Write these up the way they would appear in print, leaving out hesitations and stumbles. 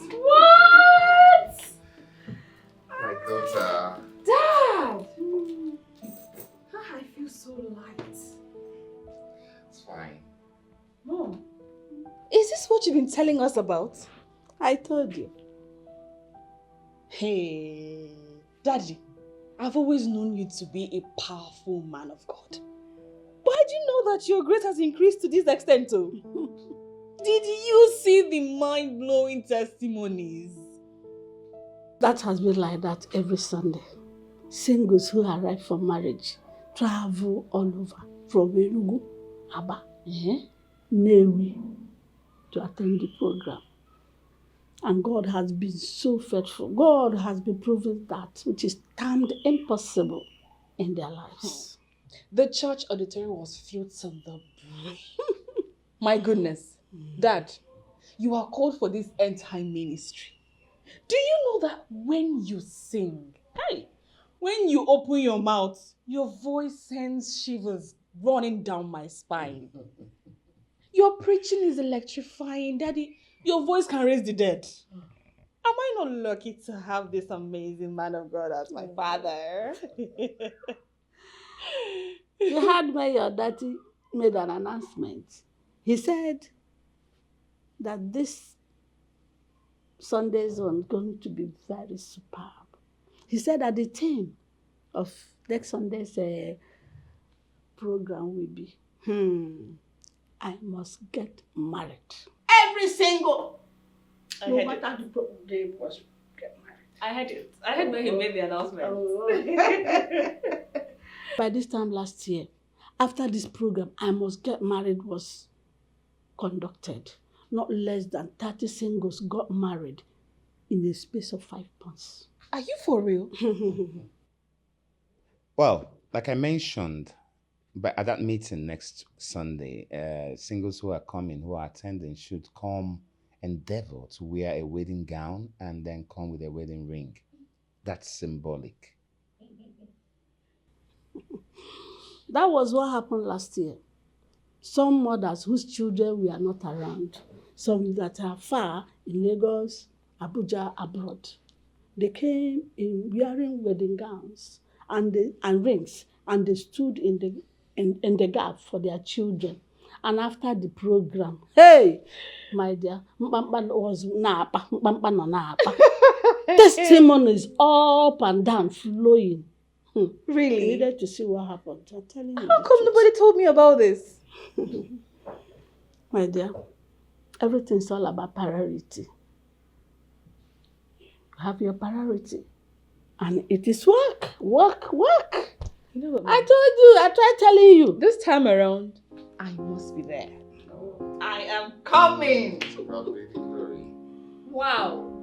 What? My daughter. Dad! I feel so light. It's fine. Mom, is this what you've been telling us about? I told you. Hey, Daddy, I've always known you to be a powerful man of God. But I didn't know that your grace has increased to this extent too. Did you see the mind-blowing testimonies? That has been like that every Sunday. Singles who arrive for marriage travel all over from Enugu, Aba, Newely to attend the program. And God has been so faithful. God has been proving that which is termed impossible in their lives. The church auditorium was filled to the brim. My goodness. Dad, you are called for this end-time ministry. Do you know that when you sing, when you open your mouth, your voice sends shivers running down my spine? Your preaching is electrifying, Daddy. Your voice can raise the dead. Am I not lucky to have this amazing man of God as my father? You heard when your daddy made an announcement. He said that this Sunday's one is going to be very superb. He said that the theme of next Sunday's program will be, I must get married. Every single. No matter the problem, they must get married. I heard it. I heard when he made the announcement. By this time last year, after this program, I Must Get Married was conducted. Not less than 30 singles got married in the space of 5 months. Are you for real? Well, like I mentioned, but at that meeting next Sunday, singles who are coming, who are attending, should come endeavor to wear a wedding gown and then come with a wedding ring. That's symbolic. That was what happened last year. Some mothers whose children were not around, some that are far in Lagos, Abuja, abroad, they came in wearing wedding gowns and rings, and they stood in the gap for their children. And after the program, hey, my dear, was napa, testimonies up and down flowing. Really? I needed to see what happened. I'm telling you. How come nobody told me about this? My dear, everything's all about priority. Have your priority. And it is work. You know what, I told you, I tried telling you. this time around, I must be there. I am coming. Wow.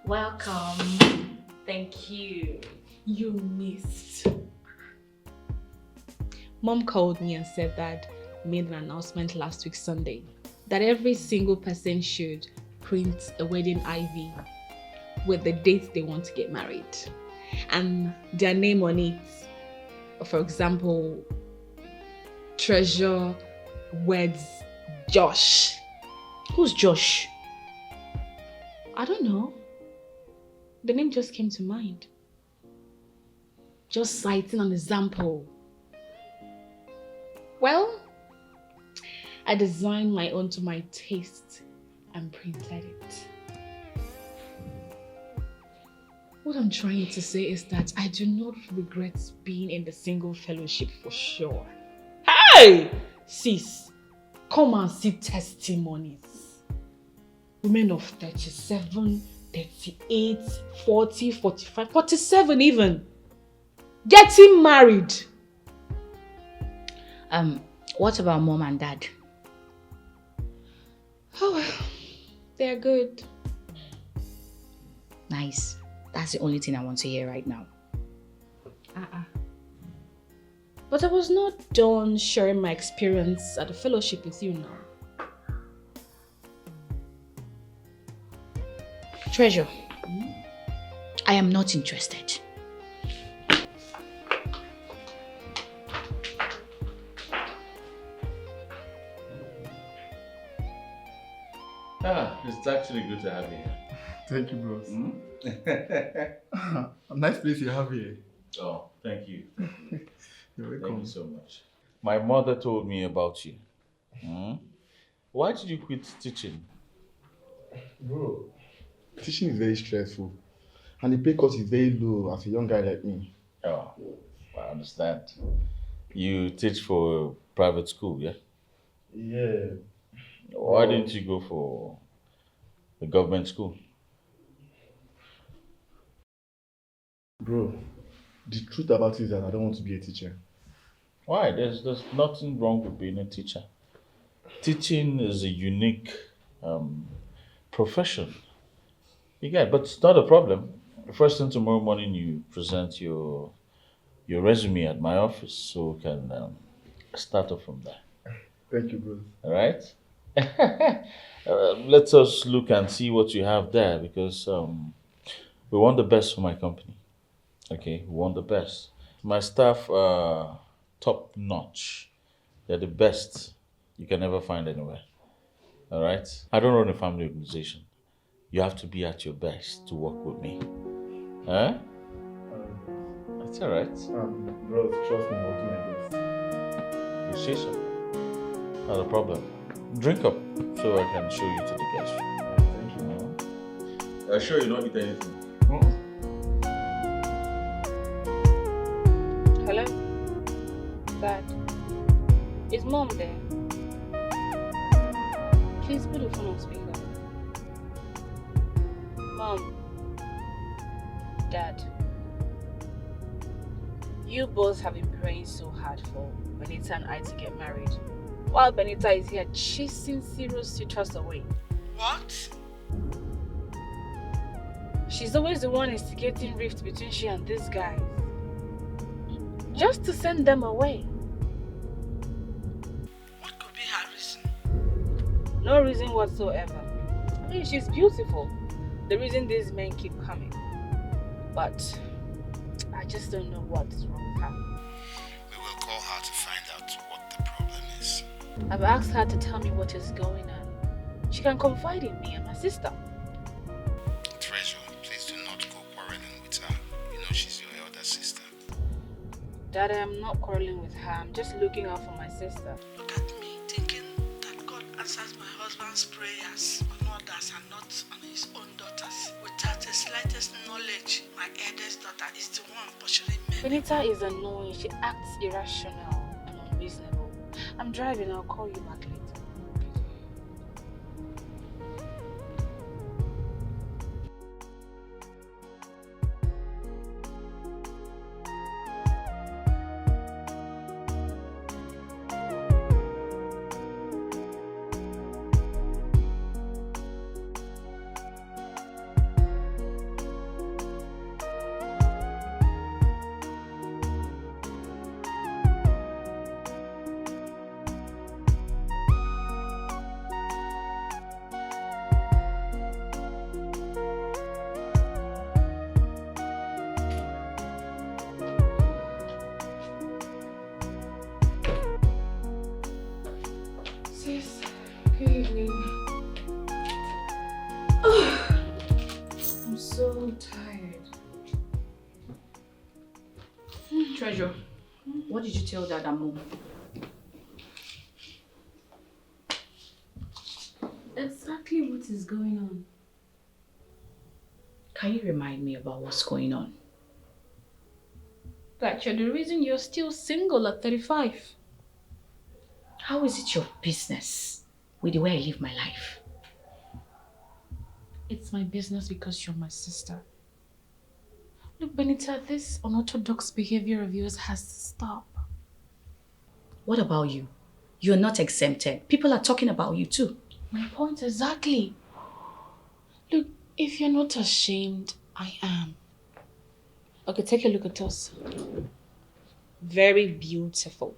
Welcome. Thank you. You missed. Mom called me and said that made an announcement last week Sunday that every single person should print a wedding ivy with the date they want to get married and their name on it. For example, Treasure weds Josh. Who's Josh? I don't know. The name just came to mind. Just citing an example. Well, I designed my own to my taste and printed it. What I'm trying to say is that I do not regret being in the single fellowship for sure. Hey! Sis, come and see testimonies. Women of 37, 38, 40, 45, 47 even. Getting married. What about mom and dad? Oh, well, they're good. Nice. That's the only thing I want to hear right now. But I was not done sharing my experience at the fellowship with you now. Treasure, I am not interested. It's actually good to have you here. Thank you, bros. A nice place you have here. Oh, thank you. You're welcome. Thank you so much. My mother told me about you. Why did you quit teaching? Bro, teaching is very stressful. And the pay cut is very low as a young guy like me. Oh, I understand. You teach for a private school, yeah? Yeah. Why didn't you go for a government school? Bro, the truth about it is that I don't want to be a teacher. Why? There's nothing wrong with being a teacher. Teaching is a unique profession. You get, but it's not a problem. First thing tomorrow morning, you present your resume at my office, so we can start off from there. Thank you, bro. All right. Let us look and see what you have there, because we want the best for my company. Okay, we want the best. My staff are top notch. They're the best you can ever find anywhere. All right. I don't run a family organization. You have to be at your best to work with me. Huh? That's all right. Bro, trust me, I'll do my best. You say so. Not a problem. Drink up so I can show you to the guest room. Thank you. I'm sure you don't eat anything. Hello? Dad? Is mom there? Please put the phone on speaker. Mom. Dad. You both have been praying so hard for Benita and I to get married. While Benita is here chasing serious suitors away. What? She's always the one instigating rift between she and these guys. Just to send them away. What could be her reason? No reason whatsoever. I mean, she's beautiful. The reason these men keep coming. But I just don't know what is wrong with her. We will call her to find out what the problem is. I've asked her to tell me what is going on. She can confide in me and my sister. Treasure, please do not go quarreling with her. You know she's your elder sister. Dad, I am not quarreling with her. I'm just looking out for my sister. Look at me, thinking that God answers my husband's prayers on others and not on his own daughters. Without the slightest knowledge, my eldest daughter is the one pursuing men. Benita is annoying. She acts irrational and unreasonable. I'm driving. I'll call you back later. Sis, good evening. I'm so tired. Treasure, what did you tell Dad and Mom? Exactly what is going on? Can you remind me about what's going on? That you're the reason you're still single at 35. How is it your business with the way I live my life? It's my business because you're my sister. Look, Benita, this unorthodox behavior of yours has to stop. What about you? You're not exempted. People are talking about you too. My point exactly. Look, if you're not ashamed, I am. Okay, take a look at us. Very beautiful.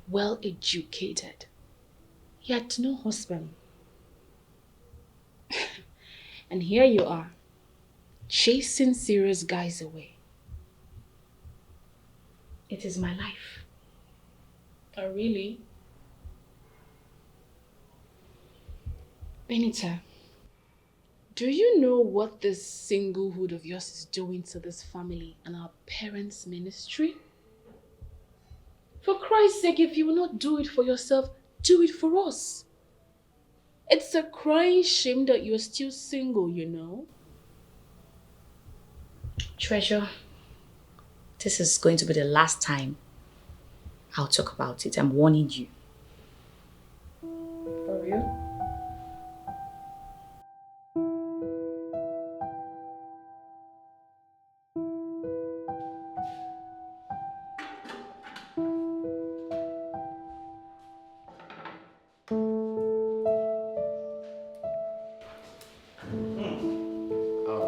Well educated. Yet no husband. And here you are, chasing serious guys away. It is my life. Oh, really? Benita, do you know what this singlehood of yours is doing to this family and our parents' ministry? For Christ's sake, if you will not do it for yourself, do it for us. It's a crying shame that you're still single, you know? Treasure, this is going to be the last time I'll talk about it. I'm warning you. For real?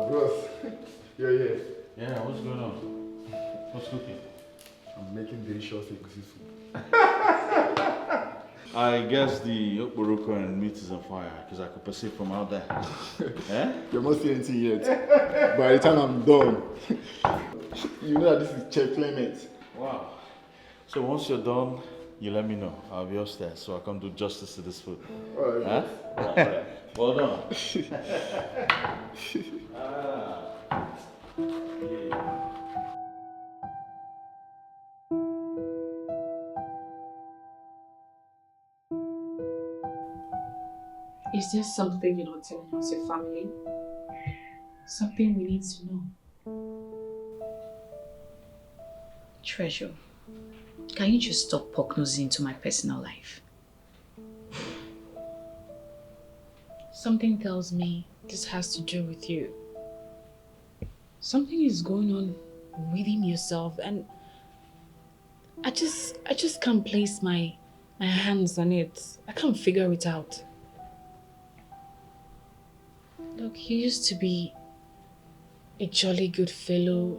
Bros. Yeah. Yeah, what's going on? What's cooking? I'm making delicious egusi soup. I guess the okporoko and meat is on fire because I could perceive from out there. Eh? You're not seeing anything yet. By the time I'm done, you know that this is Chef Clement. Wow. So once you're done, you let me know. I'll be upstairs so I can do justice to this food. Alright. Huh? Alright. Well done. Is there something you're not telling us, your family? Something we need to know? Treasure, can you just stop poke-nosing into my personal life? Something tells me this has to do with you. Something is going on within yourself and I just can't place my hands on it. I can't figure it out. Look, you used to be a jolly good fellow.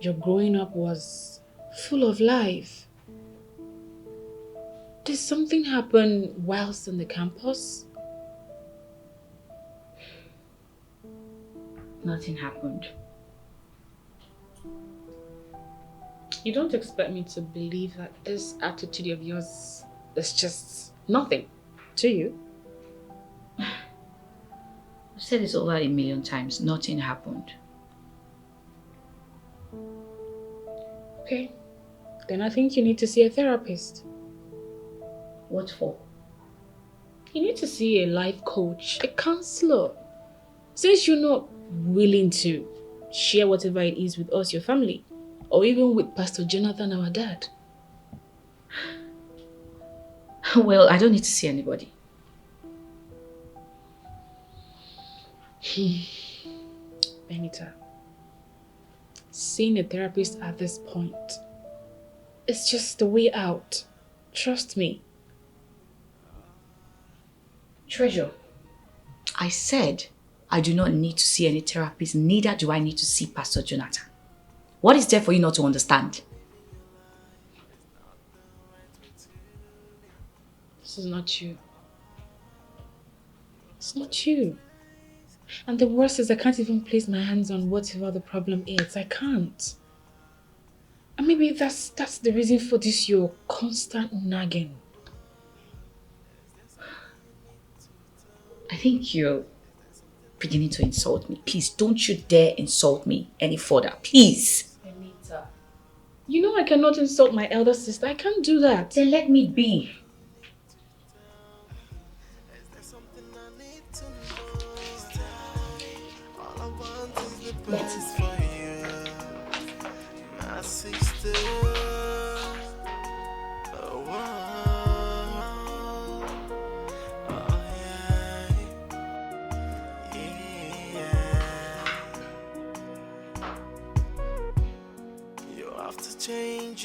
Your growing up was full of life. Did something happen whilst on the campus? Nothing happened. You don't expect me to believe that this attitude of yours is just nothing to you? I've said this over 1,000,000 times. Nothing happened. Okay, then I think you need to see a therapist. What for? You need to see a life coach, a counselor. Since you're not willing to share whatever it is with us, your family, or even with Pastor Jonathan, our dad. Well, I don't need to see anybody. Benita, seeing a therapist at this point, it's just the way out. Trust me. Treasure, I said I do not need to see any therapist, neither do I need to see Pastor Jonathan. What is there for you not to understand? This is not you. It's not you. And the worst is I can't even place my hands on whatever the problem is. I can't. And maybe that's the reason for this your constant nagging. I think you're beginning to insult me. Please, don't you dare insult me any further. Please. Benita, you know I cannot insult my elder sister. I can't do that. Then let me be. Let it be.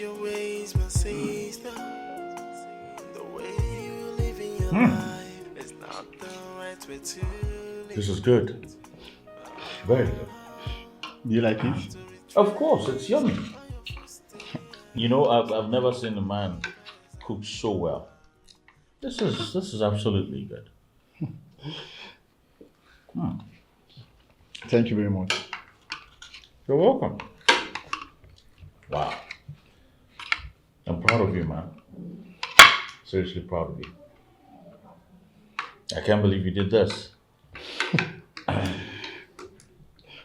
your ways, my sister. The way you live in your life is not the right way to live. This is good. Very good. Do you like it? Of course, it's yummy. You know, I've never seen a man cook so well. This is absolutely good. Thank you very much. You're welcome. Wow. I'm proud of you, man. Seriously proud of you. I can't believe you did this.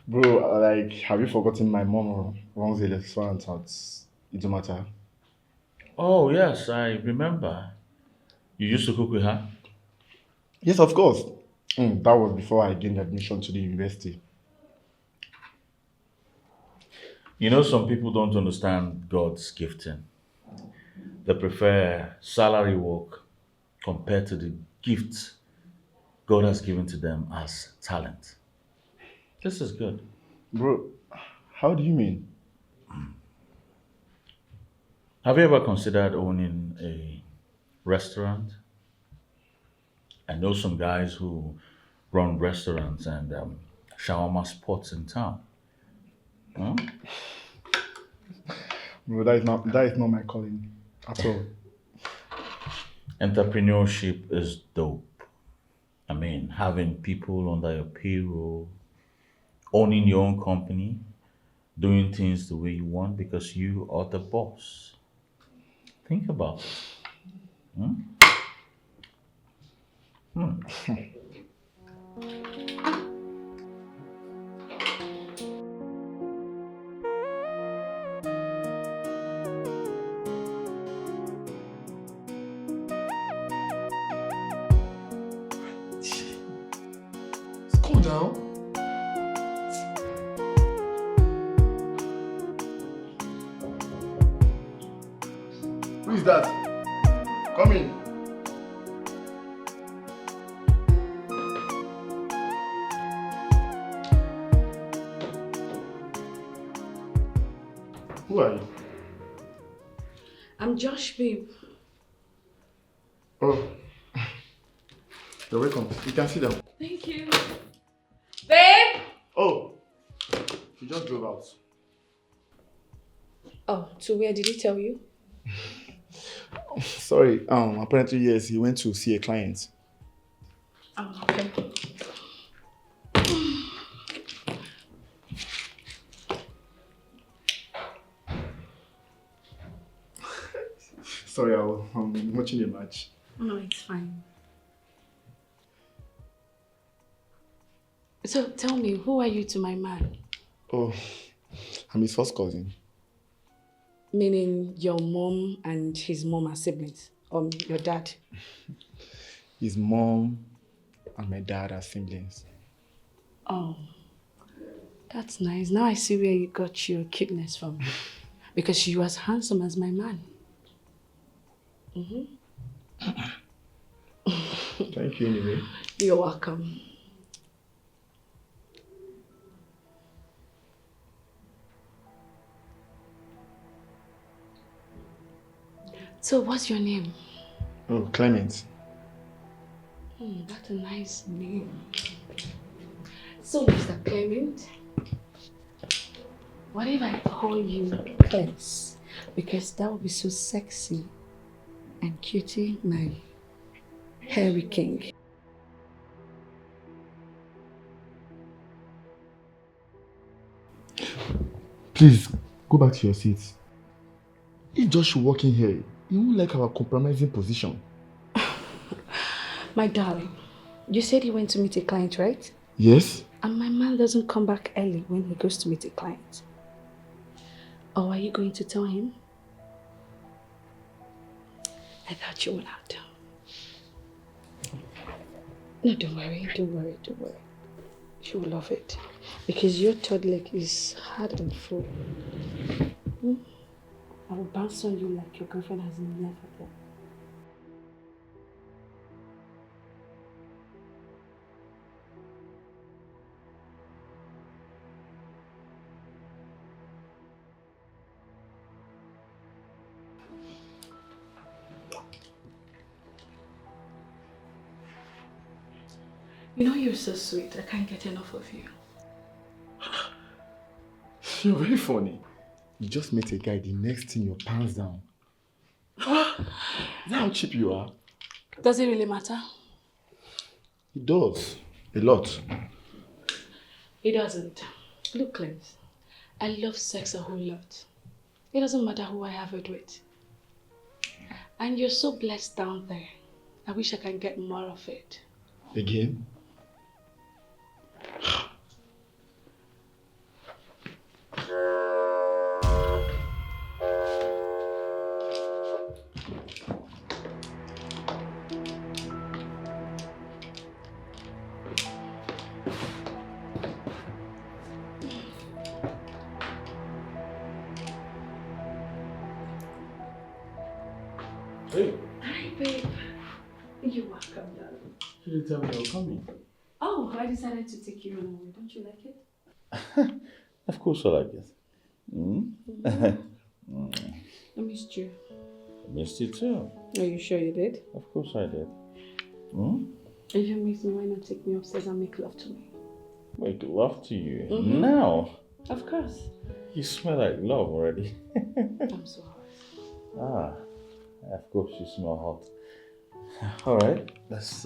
Bro, like, have you forgotten my mom runs a restaurant at Idomata? Oh, yes, I remember. You used to cook with her? Yes, of course. That was before I gained admission to the university. You know, some people don't understand God's gifting. They prefer salary work compared to the gift God has given to them as talent. This is good. Bro, how do you mean? Have you ever considered owning a restaurant? I know some guys who run restaurants and shawarma spots in town. Huh? Bro, that is not my calling at all. Entrepreneurship is dope. I mean, having people under your payroll, owning your own company, doing things the way you want because you are the boss. Think about it. Hmm? Cool down. Who is that? Come in. Who are you? I'm Josh, babe. Oh, you're welcome. You can sit down. Thank you. Babe! Oh, he just drove out. Oh, so where did he tell you? Sorry, apparently yes, he went to see a client. Oh, okay. Sorry, I'm watching a match. No, it's fine. So tell me, who are you to my man? Oh, I'm his first cousin. Meaning your mom and his mom are siblings? Or your dad? His mom and my dad are siblings. Oh, that's nice. Now I see where you got your cuteness from. Because you as handsome as my man. Thank you anyway. You're welcome. So what's your name? Oh, Clement. That's a nice name. So Mr. Clement, what if I call you Clems? Because that would be so sexy and cutie, my hairy king. Please, go back to your seats. If Josh should walk in here, he won't like our compromising position. My darling, you said he went to meet a client, right? Yes? And my man doesn't come back early when he goes to meet a client. Or are you going to tell him? I thought you would not. No, don't worry. She will love it. Because your third leg is hard and full. I will bounce on you like your girlfriend has never done. You know you're so sweet. I can't get enough of you. You're very funny. You just met a guy, the next thing your pants down. Is that how cheap you are? Does it really matter? It does. A lot. It doesn't. Look, Clem, I love sex a whole lot. It doesn't matter who I have it with. And you're so blessed down there. I wish I can get more of it. Again? Hey, Hi, babe. You're welcome, darling. you didn't tell me you were coming. Oh, I decided to take you on away. Don't you like it? Of course I like it. I missed you. I missed you too. Are you sure you did? Of course I did. If you miss me, why not take me upstairs and make love to me? Make love to you. Now. Of course. You smell like love already. I'm so hot. Of course you smell hot. Alright, let's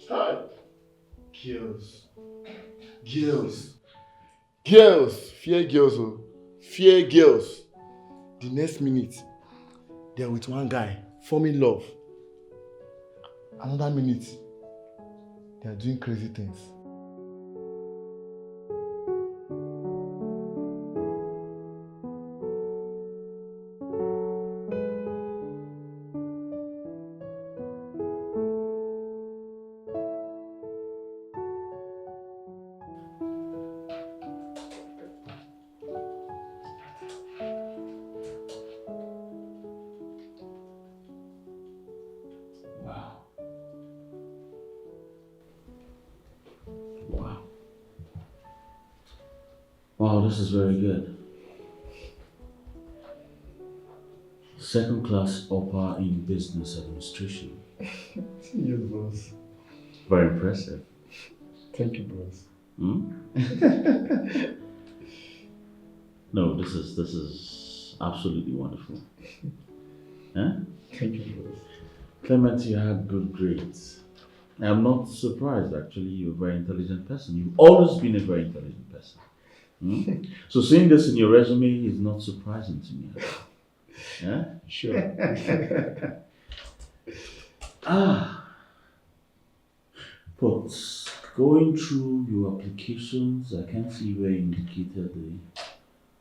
Hi. Girls. Fear girls, oh. Fear girls. The next minute, they're with one guy, forming love. Another minute, they are doing crazy things. Wow, this is very good. Second class upper in business administration. Yes, boss. Very impressive. Thank you, boss. No, this is absolutely wonderful. Huh? Thank you, boss. Clement, you had good grades. I'm not surprised actually, you're a very intelligent person. You've always been a very intelligent person. So seeing this in your resume is not surprising to me. Yeah? Sure. But going through your applications, I can't see where you indicated the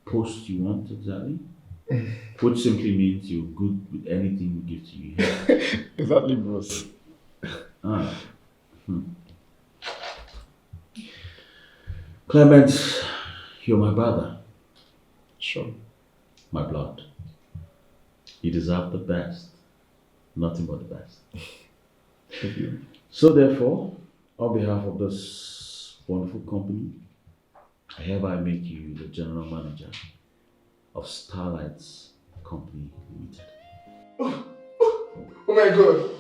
post you want exactly. Which simply means you're good with anything we give to you. Exactly, boss. Clement, you're my brother. Sure. My blood. You deserve the best. Nothing but the best. Thank you. So therefore, on behalf of this wonderful company, I hereby make you the general manager of Starlight's Company Limited. Oh my god!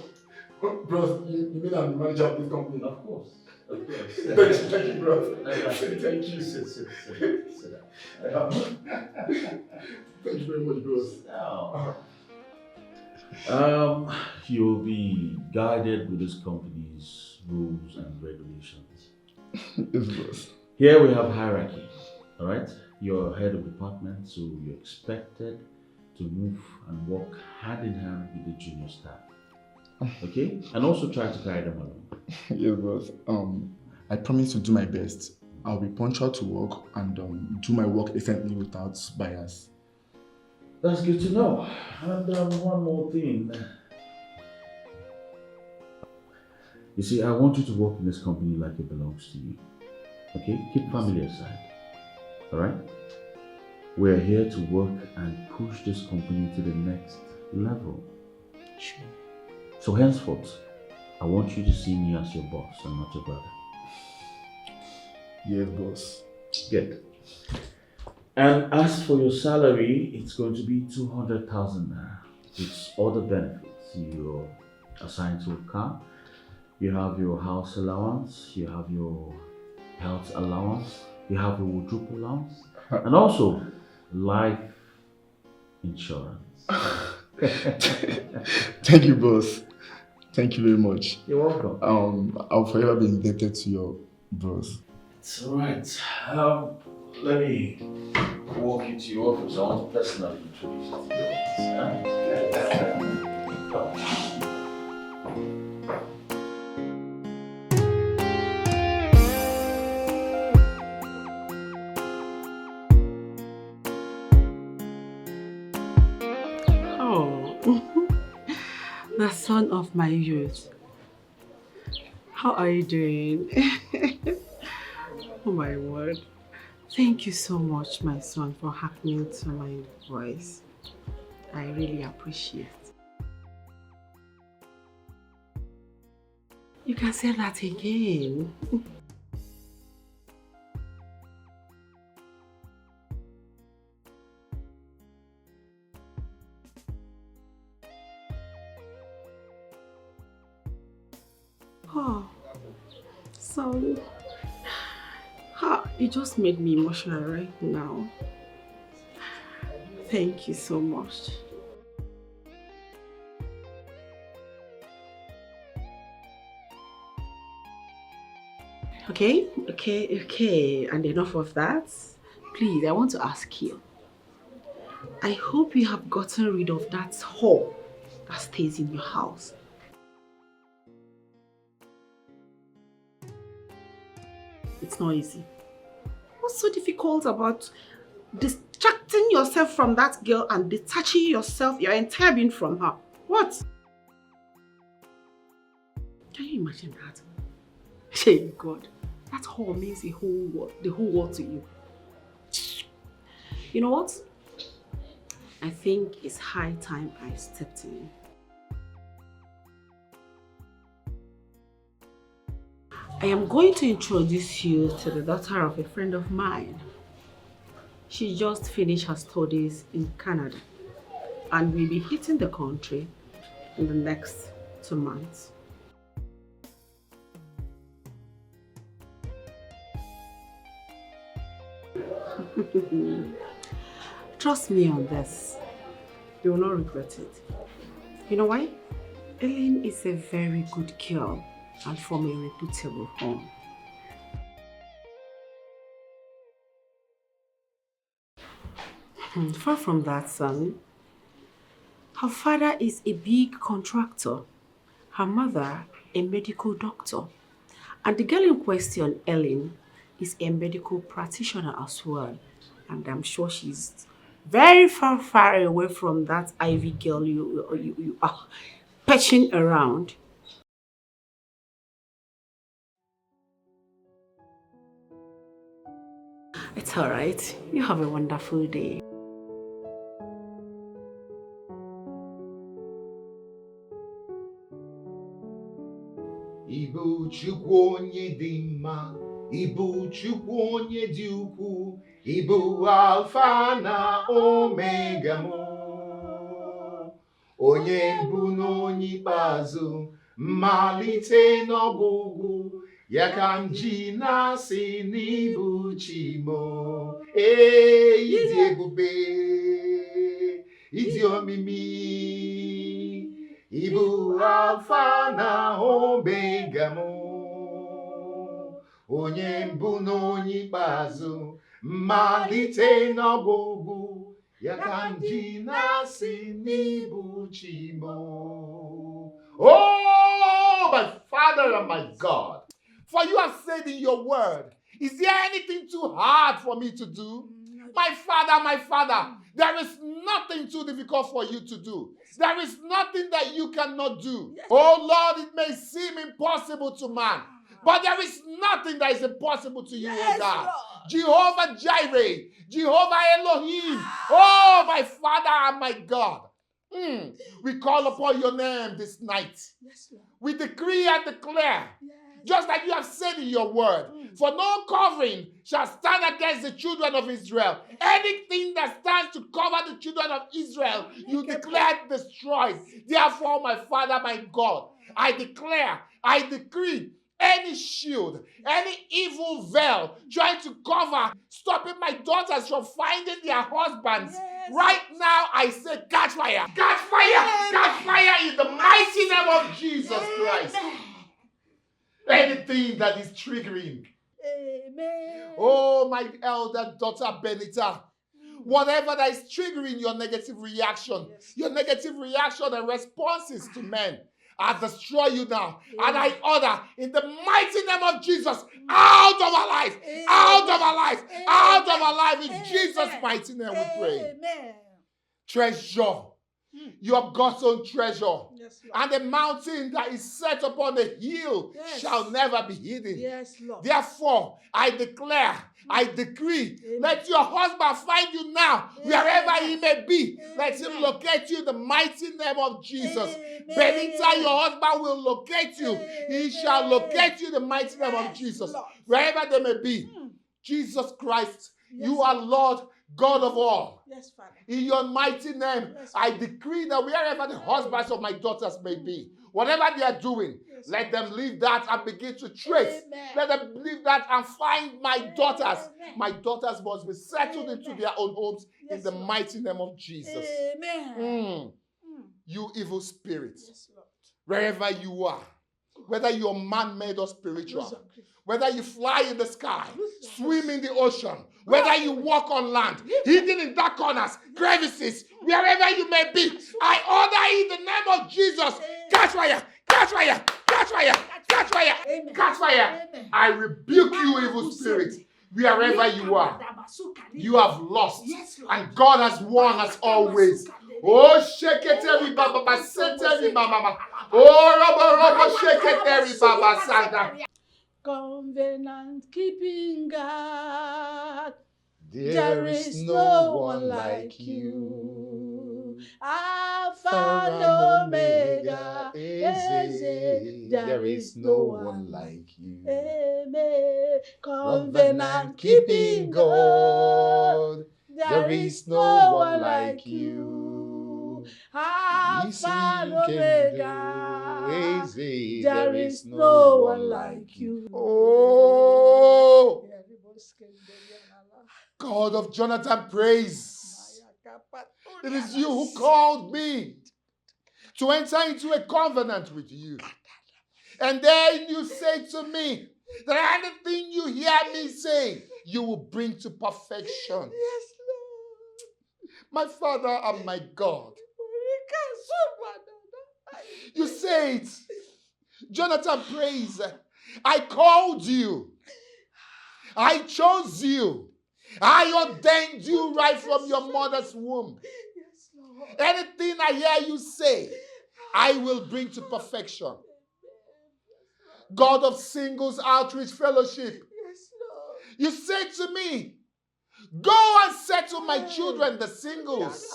Bros, you mean I'm the manager of this company? Of course. Thank you, bro. Thank you. Sit down. Thank you very much, bros. You'll be guided with this company's rules and regulations. Yes, bros. Here we have hierarchy, all right? You're head of department, so you're expected to move and work hand in hand with the junior staff. Okay? And also try to carry them along. Yes, bros. I promise to do my best. I'll be punctual to work and do my work efficiently without bias. That's good to know. And one more thing. You see, I want you to work in this company like it belongs to you. Okay? Keep family aside. Alright? We're here to work and push this company to the next level. Sure. So henceforth, I want you to see me as your boss and not your brother. Yes, boss. Good. And as for your salary, it's going to be 200,000 naira. It's all the benefits. You're assigned to a car, you have your house allowance, you have your health allowance, you have your wardrobe allowance, and also life insurance. Thank you, boss. Thank you very much. You're welcome. I'll forever be indebted to your boss. It's alright. Let me walk you to your office. I want to personally introduce you to your office. Oh, the son of my youth. How are you doing? Oh my word. Thank you so much, my son, for happening to my voice. I really appreciate it. You can say that again. Oh, sorry. You just made me emotional right now. Thank you so much. Okay. And enough of that. Please, I want to ask you. I hope you have gotten rid of that whore that stays in your house. It's not easy. What's so difficult about distracting yourself from that girl and detaching yourself, your entire being from her? What? Can you imagine that? Hey God, that whore means the whole world to you. You know what? I think it's high time I stepped in. I am going to introduce you to the daughter of a friend of mine. She just finished her studies in Canada and will be hitting the country in the next 2 months. Trust me on this. You will not regret it. You know why? Ellen is a very good girl and from a reputable home. Far from that, son. Her father is a big contractor. Her mother, a medical doctor. And the girl in question, Ellen, is a medical practitioner as well. And I'm sure she's very far away from that Ivy girl you are patching around. It's all right. You have a wonderful day. Ibu Chukwu onye dị mma, Ibu Chukwu onye dị ukwu, Ibu Alfa na Omega mụ. Onye mbụ na onye ikpeazụ, mmalite n'ọgwụgwụ, ya ka m ji na-asị n'ibu chi mụ. Ịdị ebube, ịdị omimi. Ibu Alfa na Omega mụ, onye mbụ na onye ikpeazụ, mmalite n'ọgwụgwụ, ya ka m ji na-asị n'ibu chi mụ. Oh, my Father and my God, for you have said in your word, is there anything too hard for me to do? My Father, there is nothing too difficult for you to do. There is nothing that you cannot do. Oh Lord, it may seem impossible to man, but there is nothing that is impossible to you, oh God. Jehovah Jireh, Jehovah Elohim, oh my Father and my God. We call upon your name this night. We decree and declare just like you have said in your word. For no covering shall stand against the children of Israel. Anything that stands to cover the children of Israel, you declare destroyed. Therefore, my Father, my God, I declare, I decree, any shield, any evil veil trying to cover, stopping my daughters from finding their husbands. Right now, I say, catch fire, catch fire, catch fire in the mighty name of Jesus Christ. Anything that is triggering. Oh, my elder daughter Benita, whatever that is triggering your negative reaction, your negative reaction and responses to men, I destroy you now. And I order in the mighty name of Jesus, out of our life, out of our life, out of our life. In Jesus' mighty name we pray. Treasure. You have God's own treasure. Yes, Lord. And the mountain that is set upon the hill shall never be hidden. Yes, Lord. Therefore, I declare, I decree, let your husband find you now, wherever he may be. Let him locate you in the mighty name of Jesus. Benita, your husband will locate you. He shall locate you in the mighty name of Jesus. Lord. Wherever they may be. Jesus Christ, you are Lord, God of all. Yes, Father. In your mighty name, I decree that wherever the husbands of my daughters may be, whatever they are doing, let them leave that and begin to trace. Let them leave that and find my daughters. My daughters must be settled into their own homes in the mighty name of Jesus. Amen. You evil spirit, Yes, Lord. wherever you are, whether you're man-made or spiritual, whether you fly in the sky, swim in the ocean, whether you walk on land, hidden in dark corners, crevices, wherever you may be, I order in the name of Jesus, catch fire, catch fire, catch fire, catch fire, catch fire. I rebuke you, evil spirit, wherever you are. You have lost, and God has won as always. Oh, shake it, every baba, set every mama. Oh, shake it, every baba, Santa. Covenant keeping God, There is no one like you. Alpha and Omega, There is no one like you. Amen. Covenant keeping God. There is no one like you. Alpha and Omega, There is no one like you. Oh, God of Jonathan, praise. It is you who called me to enter into a covenant with you. And then you say to me that anything you hear me say, you will bring to perfection. Yes, My Father and my God. You say it. Jonathan, praise. I called you. I chose you. I ordained you right from your mother's womb. Yes, Lord. Anything I hear you say, I will bring to perfection. God of Singles Outreach Fellowship, Yes, Lord. you said to me, go and settle my children, the singles.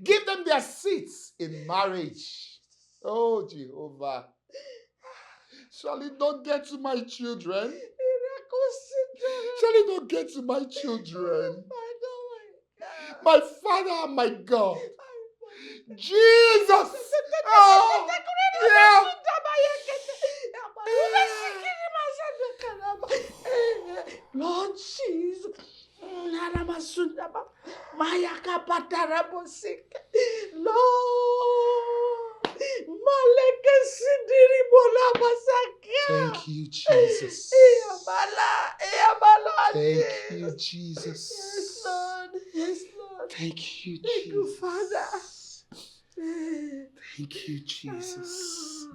Give them their seats in marriage. Oh, Jehovah. Shall it not get to my children? Shall it not get to my children? My Father and my God. Jesus. Oh, yeah. Lord Jesus. Lord. Thank you, Jesus. Thank you, Jesus. Yes, Lord. Yes, Lord. Thank you, Thank you, Jesus. Father. Thank you, Jesus.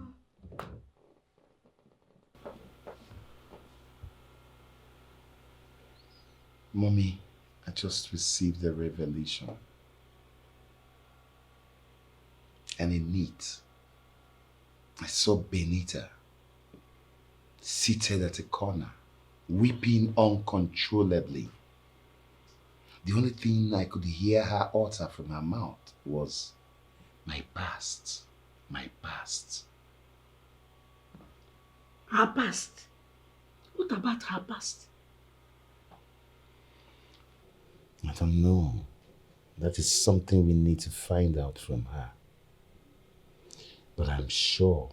Mommy, I just received a revelation. And in it, I saw Benita seated at a corner, weeping uncontrollably. The only thing I could hear her utter from her mouth was, my past, my past. Her past. What about her past? I don't know. That is something we need to find out from her. But I'm sure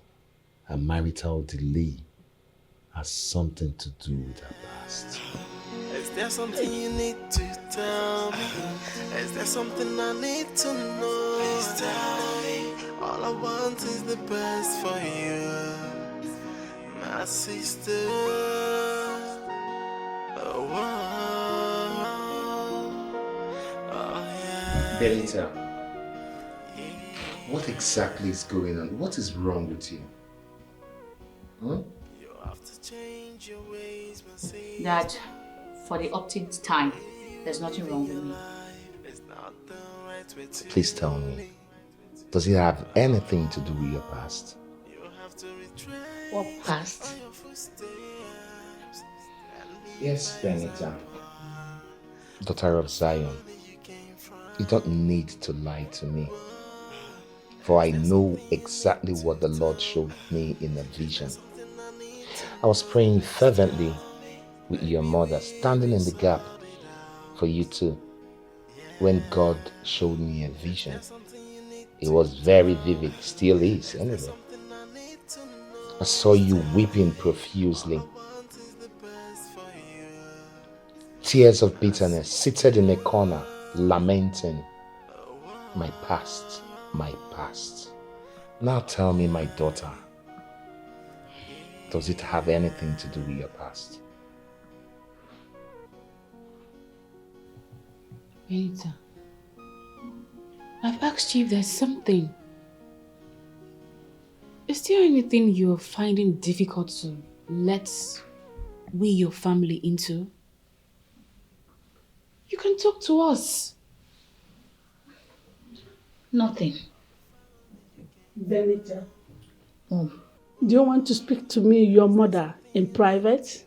her marital delay has something to do with her past. Is there something you need to tell me? Is there something I need to know? Please tell me. All I want is the best for you, my sister. Oh, yeah. Benita, what exactly is going on? What is wrong with you? You have to change your ways, my sister. Dad, for the upteenth time, there's nothing wrong with me. Please tell me, does it have anything to do with your past? What past? Yes, Benita. Daughter of Zion, you don't need to lie to me. For I know exactly what the Lord showed me in a vision. I was praying fervently with your mother, standing in the gap for you too, when God showed me a vision. It was very vivid, still is anyway. I saw you weeping profusely. Tears of bitterness, seated in a corner, lamenting, my past, my past. Now tell me, my daughter, does it have anything to do with your past? Benita, I've asked you if there's something. Is there anything you're finding difficult to let your family into? You can talk to us. Nothing. Benita, Mom. do you want to speak to me, your mother, in private?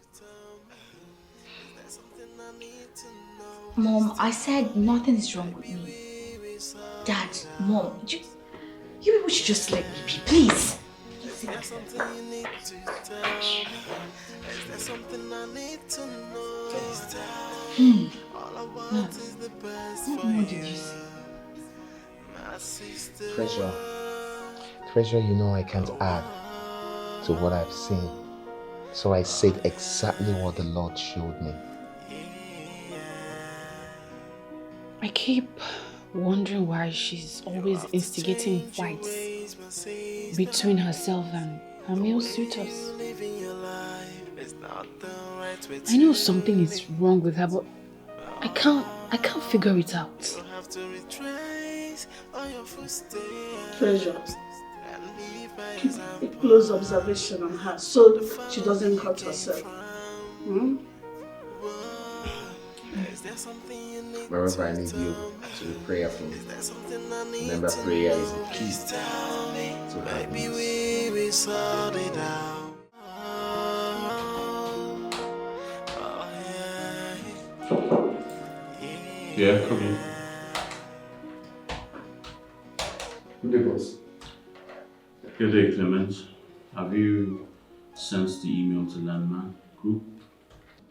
Mom, I said nothing is wrong with me. Dad, Mom, you people should just let me be, please. Is there something you need to tell me? Is there something I need to know? Please tell me. All I want is the best for What did you, you say? my sister. Treasure, you know I can't add to what I've seen. So I said exactly what the Lord showed me. I keep wondering why she's always instigating fights between herself and her male suitors. I know something is wrong with her, but I can't figure it out. Treasure, keep a close observation on her so she doesn't hurt herself. Hmm? Wherever I need you to be prayerful, remember prayer is the key to happiness. Yeah, come in. Good day, boss. Good day, Clement. Have you sent the email to Landmark Group?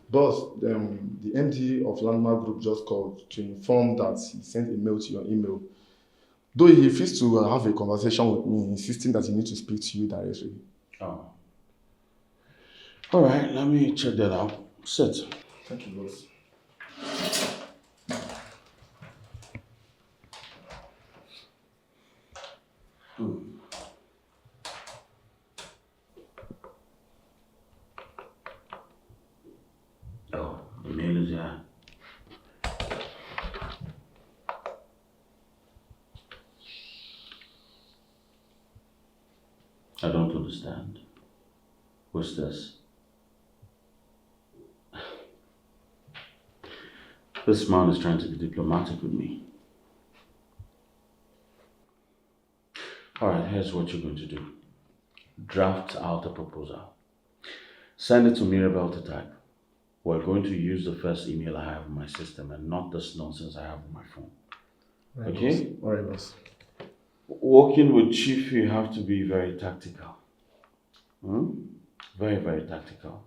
Boss, the MD of Landmark Group just called to inform that he sent a mail to your email. Though he refused to have a conversation with me, insisting that he needs to speak to you directly. Oh. All right, let me check that out. Sit. Thank you, boss. Oh, the mail is here. I don't understand. What's this? This man is trying to be diplomatic with me. Alright, here's what you're going to do. Draft out a proposal. Send it to Mirabel to type. We're going to use the first email I have in my system and not this nonsense I have on my phone. Right, Okay? boss. All right, boss. Working with Chief, you have to be very tactical. Very, very tactical.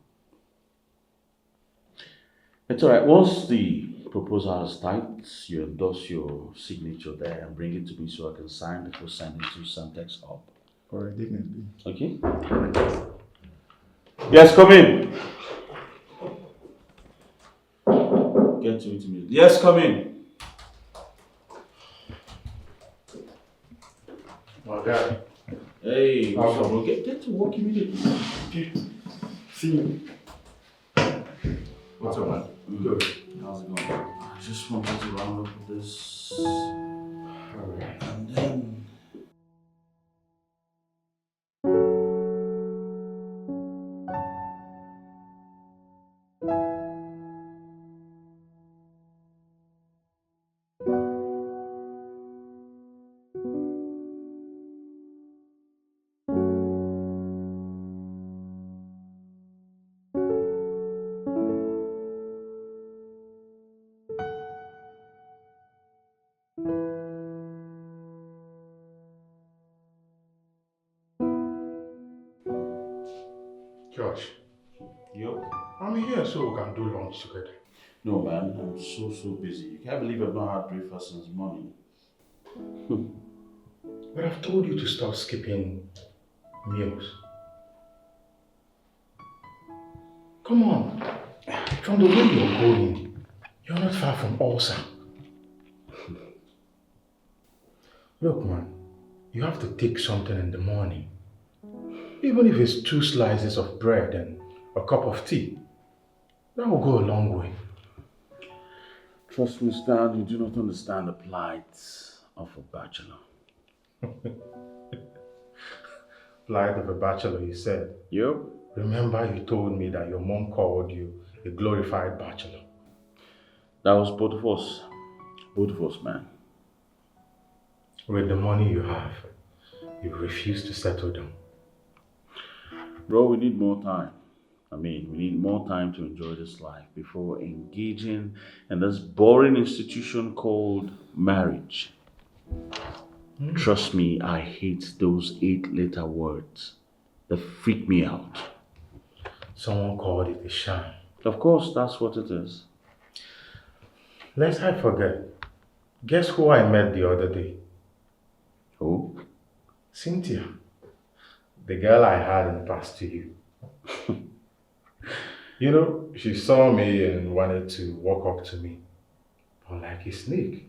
It's alright. Once the proposal is typed, you endorse your signature there and bring it to me so I can sign before sending to Santex Hub. Alright, definitely. Okay? Yes, come in. Get to it immediately. Yes, come in. My guy. Hey, what's up, bro? Get to work immediately. See you. What's up, man? Good. How's it going? I just wanted to round up with this. Alright. And then. Josh, Yup. I'm here so we can do lunch together. No, man, I'm so busy. You can't believe I've not had breakfast since morning. But I've told you to stop skipping meals. Come on. From the way you're going, you're not far from ulcer. Look, man, you have to take something in the morning. Even if it's 2 slices of bread and a cup of tea, that will go a long way. Trust me, Stan, you do not understand the plight of a bachelor. Plight of a bachelor, you said. Yep. Remember you told me that your mom called you a glorified bachelor. That was both of us. Both of us, man. With the money you have, you refuse to settle down. Bro, we need more time. We need more time to enjoy this life before engaging in this boring institution called marriage. Trust me, I hate those 8-letter words. They freak me out. Someone called it a sham. Of course, that's what it is. Lest I forget, guess who I met the other day? Who? Cynthia. The girl I had and passed to you. You know, she saw me and wanted to walk up to me. But like a snake.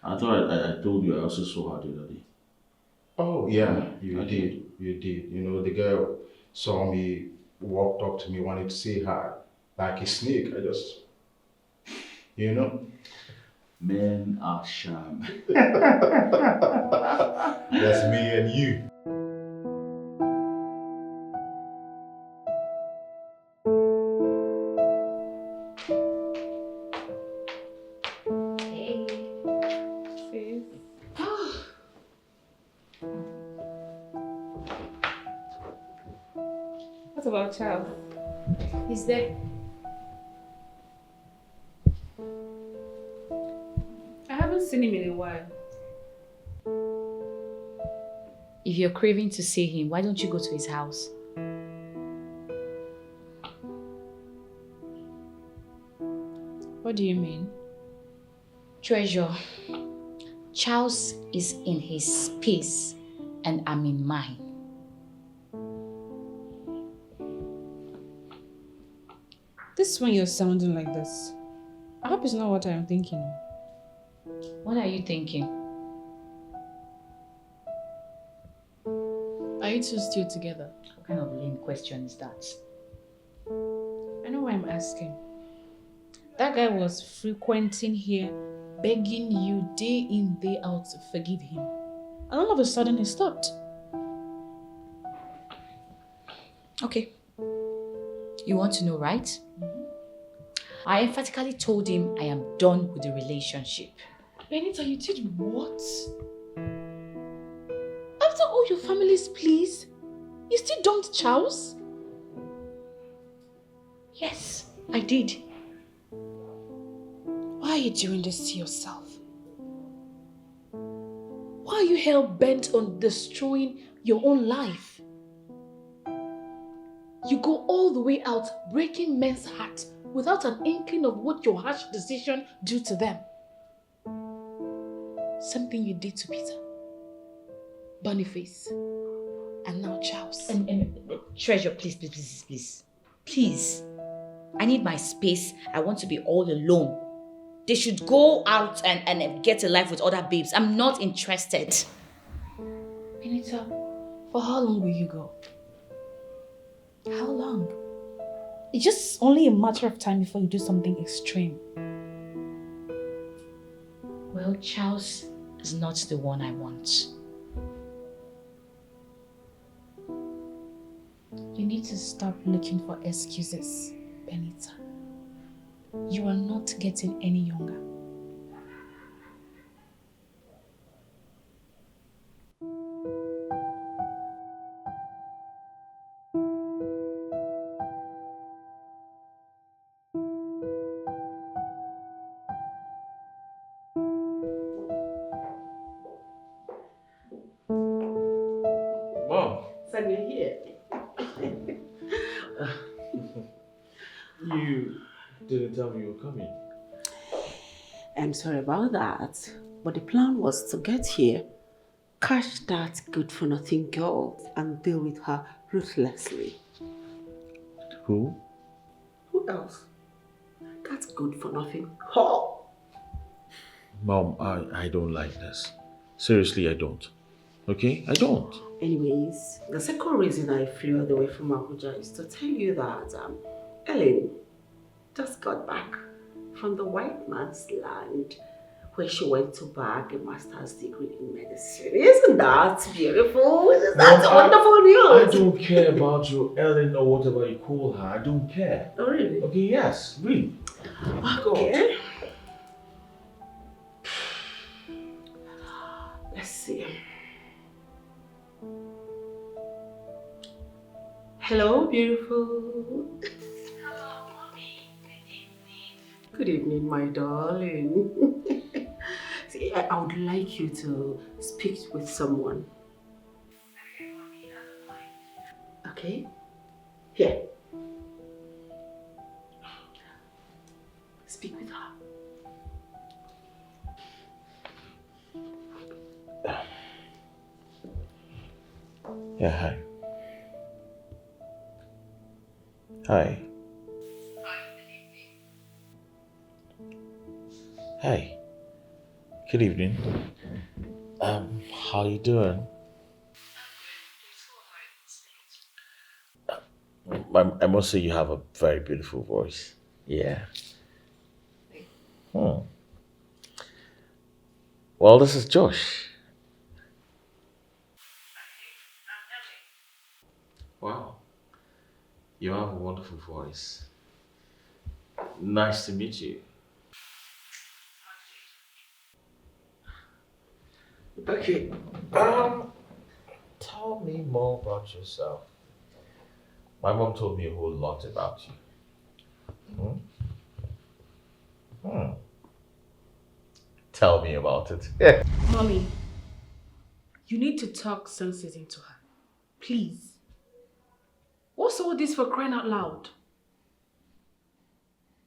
I thought I told you I also saw her the other day. Oh, yeah, you I did. You did. You know, the girl saw me, walked up to me, wanted to say hi. Like a snake. I just, you know. Men are sham. That's me and you. Hey. Sis. What about Charles? He's there. I haven't seen him in a while. If you're craving to see him, why don't you go to his house? What do you mean? Treasure, Charles is in his space and I'm in mine. This is when you're sounding like this. I hope it's not what I'm thinking. What are you thinking? Are you two still together? What kind of lame question is that? I know why I'm asking. That guy was frequenting here, begging you day in, day out to forgive him. And all of a sudden he stopped. Okay. You want to know, right? I emphatically told him I am done with the relationship. Benita, you did what? After all your family's pleas, you still dumped Charles? Yes, I did. Why are you doing this to yourself? Why are you hell-bent on destroying your own life? You go all the way out, breaking men's hearts without an inkling of what your harsh decision do to them. Something you did to Peter, Boniface, and now Charles. Treasure, please. Please. I need my space. I want to be all alone. They should go out and get a life with other babes. I'm not interested. Benita, for how long will you go? How long? It's just only a matter of time before you do something extreme. Well, Charles is not the one I want. You need to stop looking for excuses, Benita. You are not getting any younger. Mom. So you're here. You didn't tell me you were coming. I'm sorry about that, but the plan was to get here, catch that good-for-nothing girl, and deal with her ruthlessly. Who? Who else? That's good-for-nothing whore. Mom, I don't like this. Seriously, I don't. Okay? I don't. Anyways, the second reason I flew all the way from Abuja is to tell you that Ellen just got back from the white man's land where she went to bag a master's degree in medicine. Isn't that beautiful? Isn't that wonderful news? I don't care about your Ellen or whatever you call her. I don't care. Oh, really? Okay, yes, really. Okay. Let's see. Hello, beautiful. Hello, mommy. Good evening. Good evening, my darling. See, I would like you to speak with someone. Okay, mommy, I don't mind. Okay? Here. Speak with her. Yeah, hi. Hi. Hi. Good evening. How you doing? I must say you have a very beautiful voice. Yeah. Well, this is Josh. Wow. You have a wonderful voice. Nice to meet you. Okay. Tell me more about yourself. My mom told me a whole lot about you. Tell me about it. Mommy, you need to talk sense into her. Please. What's all this for crying out loud?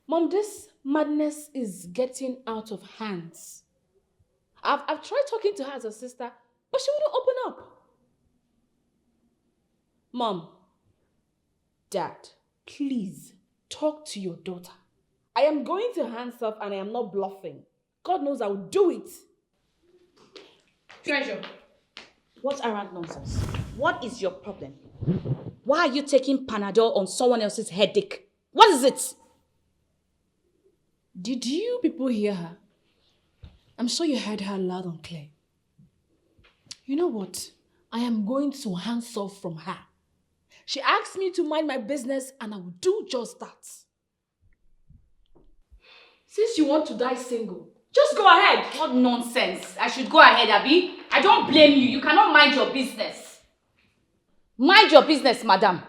Mom, this madness is getting out of hands. I've tried talking to her as a sister, but she wouldn't open up. Mom, Dad, please talk to your daughter. I am going to hands off and I am not bluffing. God knows I will do it. Treasure, what arrant nonsense? What is your problem? Why are you taking Panadol on someone else's headache? What is it? Did you people hear her? I'm sure you heard her loud and clear. You know what? I am going to hands off from her. She asked me to mind my business and I will do just that. Since you want to die single, just go ahead. What nonsense. I should go ahead, Abby. I don't blame you. You cannot mind your business. Mind your business, madam.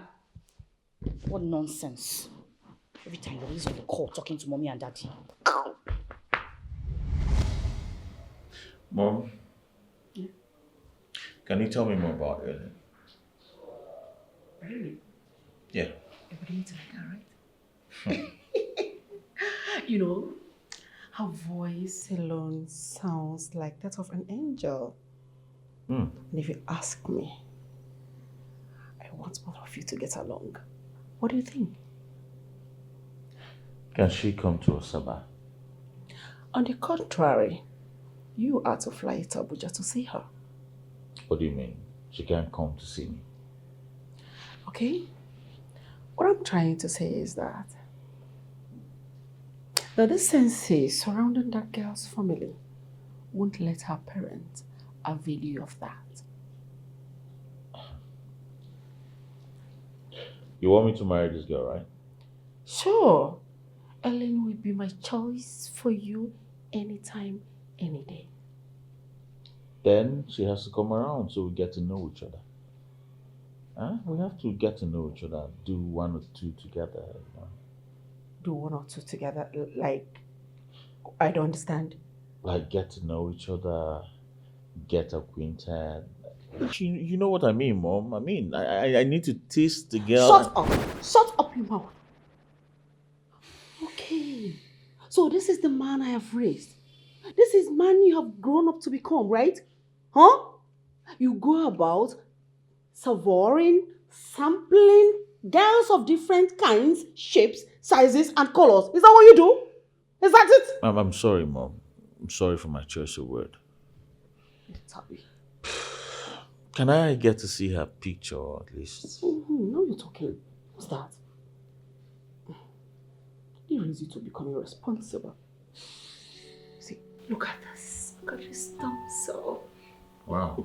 What nonsense. Every time you're always on the call talking to mommy and daddy. Mom, can you tell me more about Ellen? Really? Yeah. me to like her, right? You know, her voice alone sounds like that of an angel. And if you ask me, I want both of you to get along. What do you think? Can she come to Osaba? On the contrary, you are to fly to Abuja to see her. What do you mean? She can't come to see me? Okay? What I'm trying to say is that the decency surrounding that girl's family won't let her parents avail you of that. You want me to marry this girl, right? Sure. Ellen will be my choice for you anytime, any day. Then she has to come around so we get to know each other. Huh? We have to get to know each other, do one or two together. You know? Do one or two together, like, I don't understand. Like get to know each other, get acquainted. You know what I mean, Mom? I mean, I need to taste the girl. Shut up! Shut up your mouth! Okay. So this is the man I have raised. This is man you have grown up to become, right? Huh? You go about savoring, sampling girls of different kinds, shapes, sizes, and colors. Is that what you do? Is that it? I'm sorry, Mom. I'm sorry for my choice of word. Tabi. Can I get to see her picture at least? Now you're talking. What's that? You raise you to become irresponsible. See, look at this. Look at this tonto. Wow.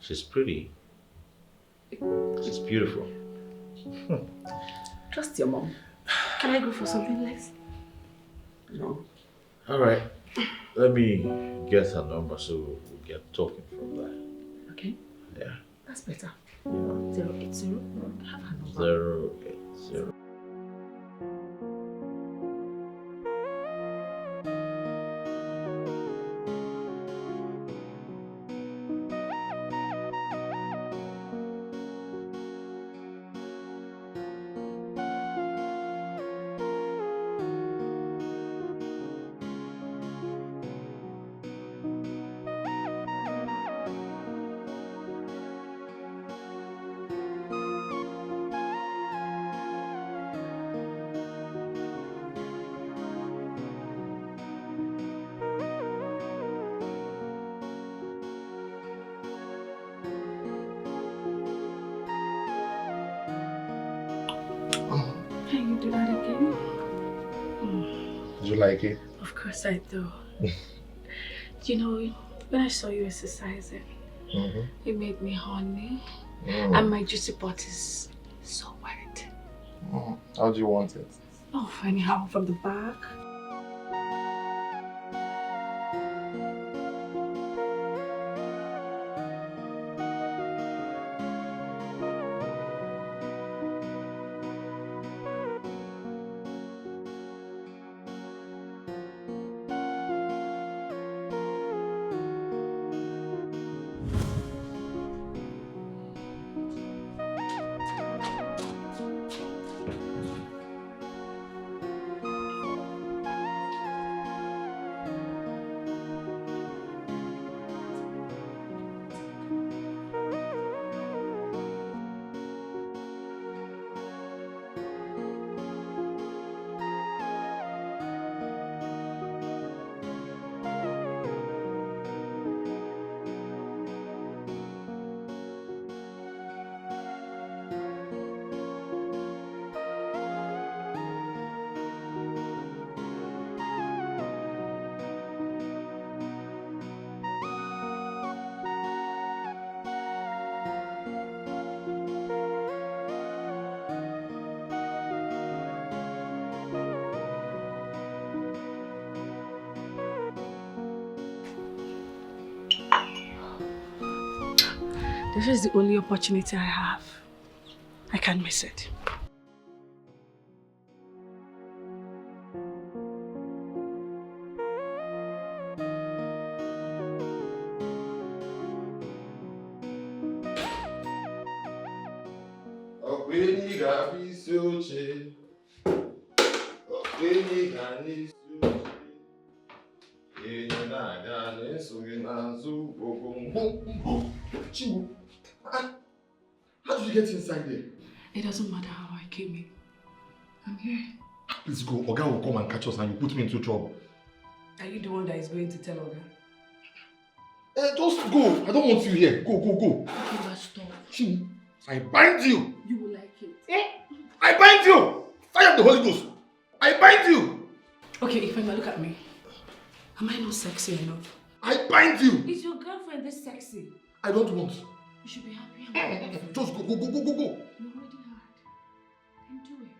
She's pretty. She's beautiful. Trust your mom. Can I go for something less? No. All right. Let me get her number so we'll get talking from there. Okay? Yeah. That's better. 080. Have her number. 080. Can you do that again? Did you like it? Of course I do. You know, when I saw you exercising, it made me horny. And my juicy part is so wet. How do you want it? Oh, anyhow, from the back. This is the only opportunity I have. I can't miss it. Chibu, how did you get inside there? It doesn't matter how I came in. I'm here. Please go. Oga will come and catch us and you put me into trouble. Are you the one that is going to tell Oga? Just go. I don't want you here. Go. Okay, but stop. Chibu, I bind you. You will like it. I bind you. Fire of the Holy Ghost. I bind you. Okay, Ifeoma, look at me. Am I not sexy enough? I bind you. Is your girlfriend this sexy? I don't want. You should be happy. I'm Just go. You're already hard. Then do it.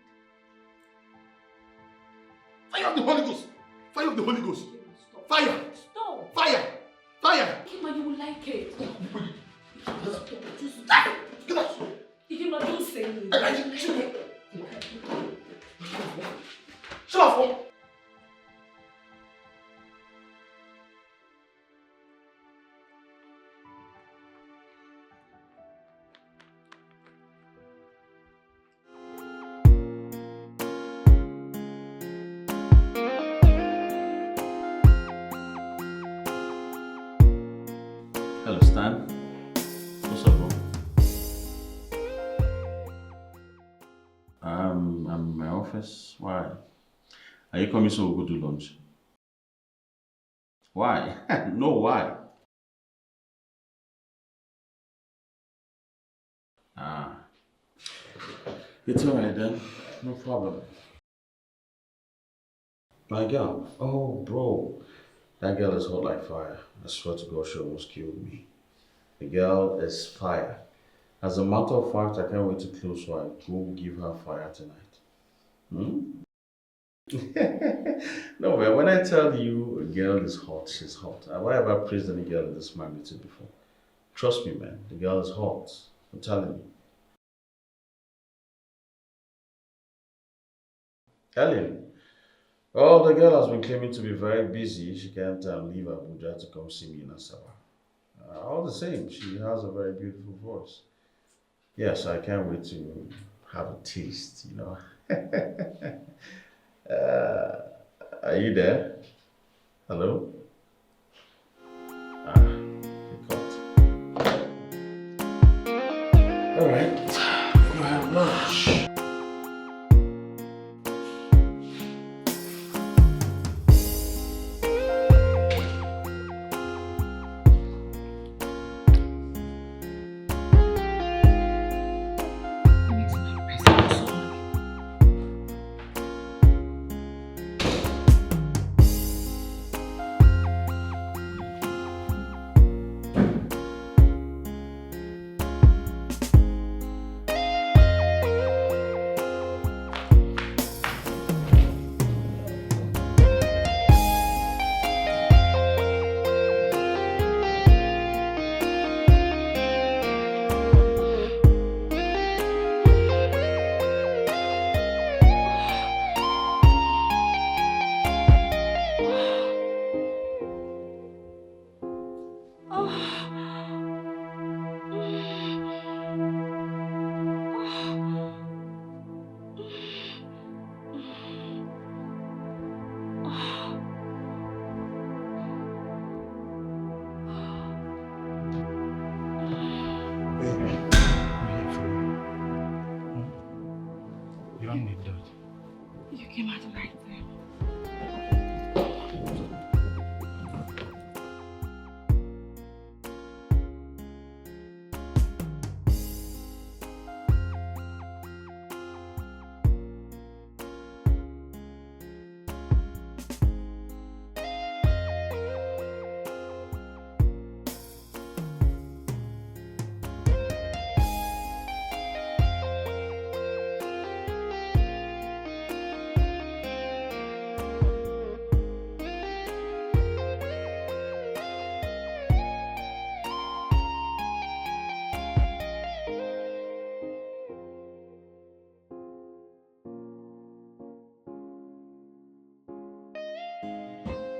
Fire of the Holy Ghost. Fire of the Holy Ghost. Stop. Fire. Stop. Fire. Fire. Ikema, you will like it. Stop. Just Get out. Ikema, don't say me. Shut up. Hello, Stan. What's up, bro? I'm in my office. Why? Are you coming so we'll go do lunch? Why? No, why? It's alright then. No problem. My girl. Oh, bro. That girl is hot like fire. I swear to God, she almost killed me. The girl is fire. As a matter of fact, I can't wait to close so I go give her fire tonight. No, man, when I tell you a girl is hot, she's hot. Have I ever praised any girl in this magnitude before? Trust me, man, the girl is hot. I'm telling you. Ellen. Oh, the girl has been claiming to be very busy. She can't leave Abuja to come see me in Asaba. All the same, she has a very beautiful voice. Yes, I can't wait to have a taste, you know. Are you there? Hello? You caught. All right, we'll have lunch.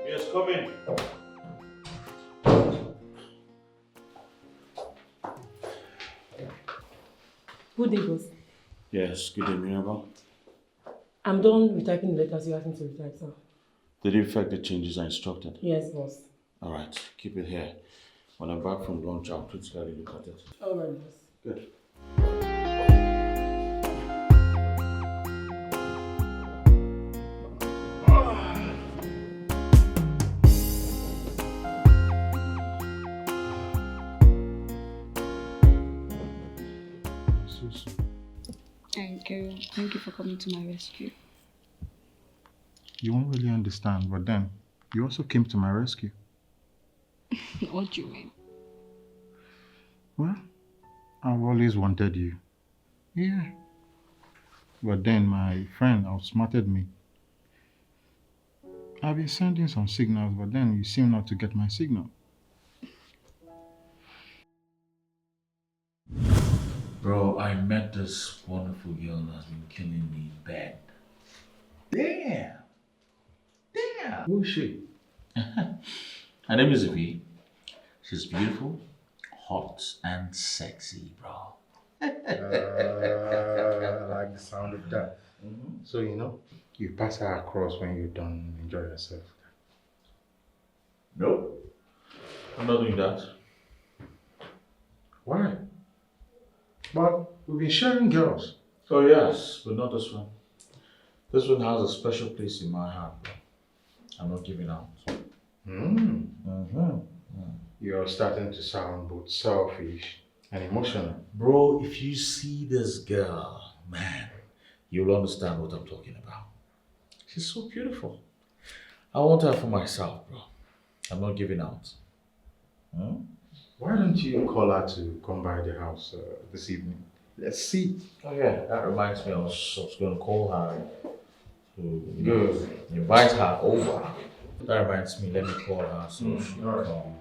Yes, come in. Good day, boss. Yes, good day, Mirabel. I'm done retyping the letters you asked me to retype, sir. Did it affect the changes I instructed? Yes, boss. Alright, keep it here. When I'm back from lunch, I'll critically look at it. Alright, boss. Good. Thank you for coming to my rescue. You won't really understand, but then you also came to my rescue. What do you mean? Well, I've always wanted you. Yeah. But then my friend outsmarted me. I've been sending some signals, but then you seem not to get my signal. Bro, I met this wonderful girl that's been killing me in bed. Damn! Damn! Who is she? Her name is Ivy. She's beautiful, hot, and sexy, bro. I like the sound of that. So, you pass her across when you're done, enjoy yourself. Nope. I'm not doing that. Why? But we've been sharing girls. Oh yes, but not this one. This one has a special place in my heart, bro. I'm not giving out. You're starting to sound both selfish and emotional. Bro, if you see this girl, man, you'll understand what I'm talking about. She's so beautiful. I want her for myself, bro. I'm not giving out. Why don't you call her to come by the house this evening? Let's see. Oh yeah, that reminds me, I was going to call her to invite her over. That reminds me, let me call her so she can come.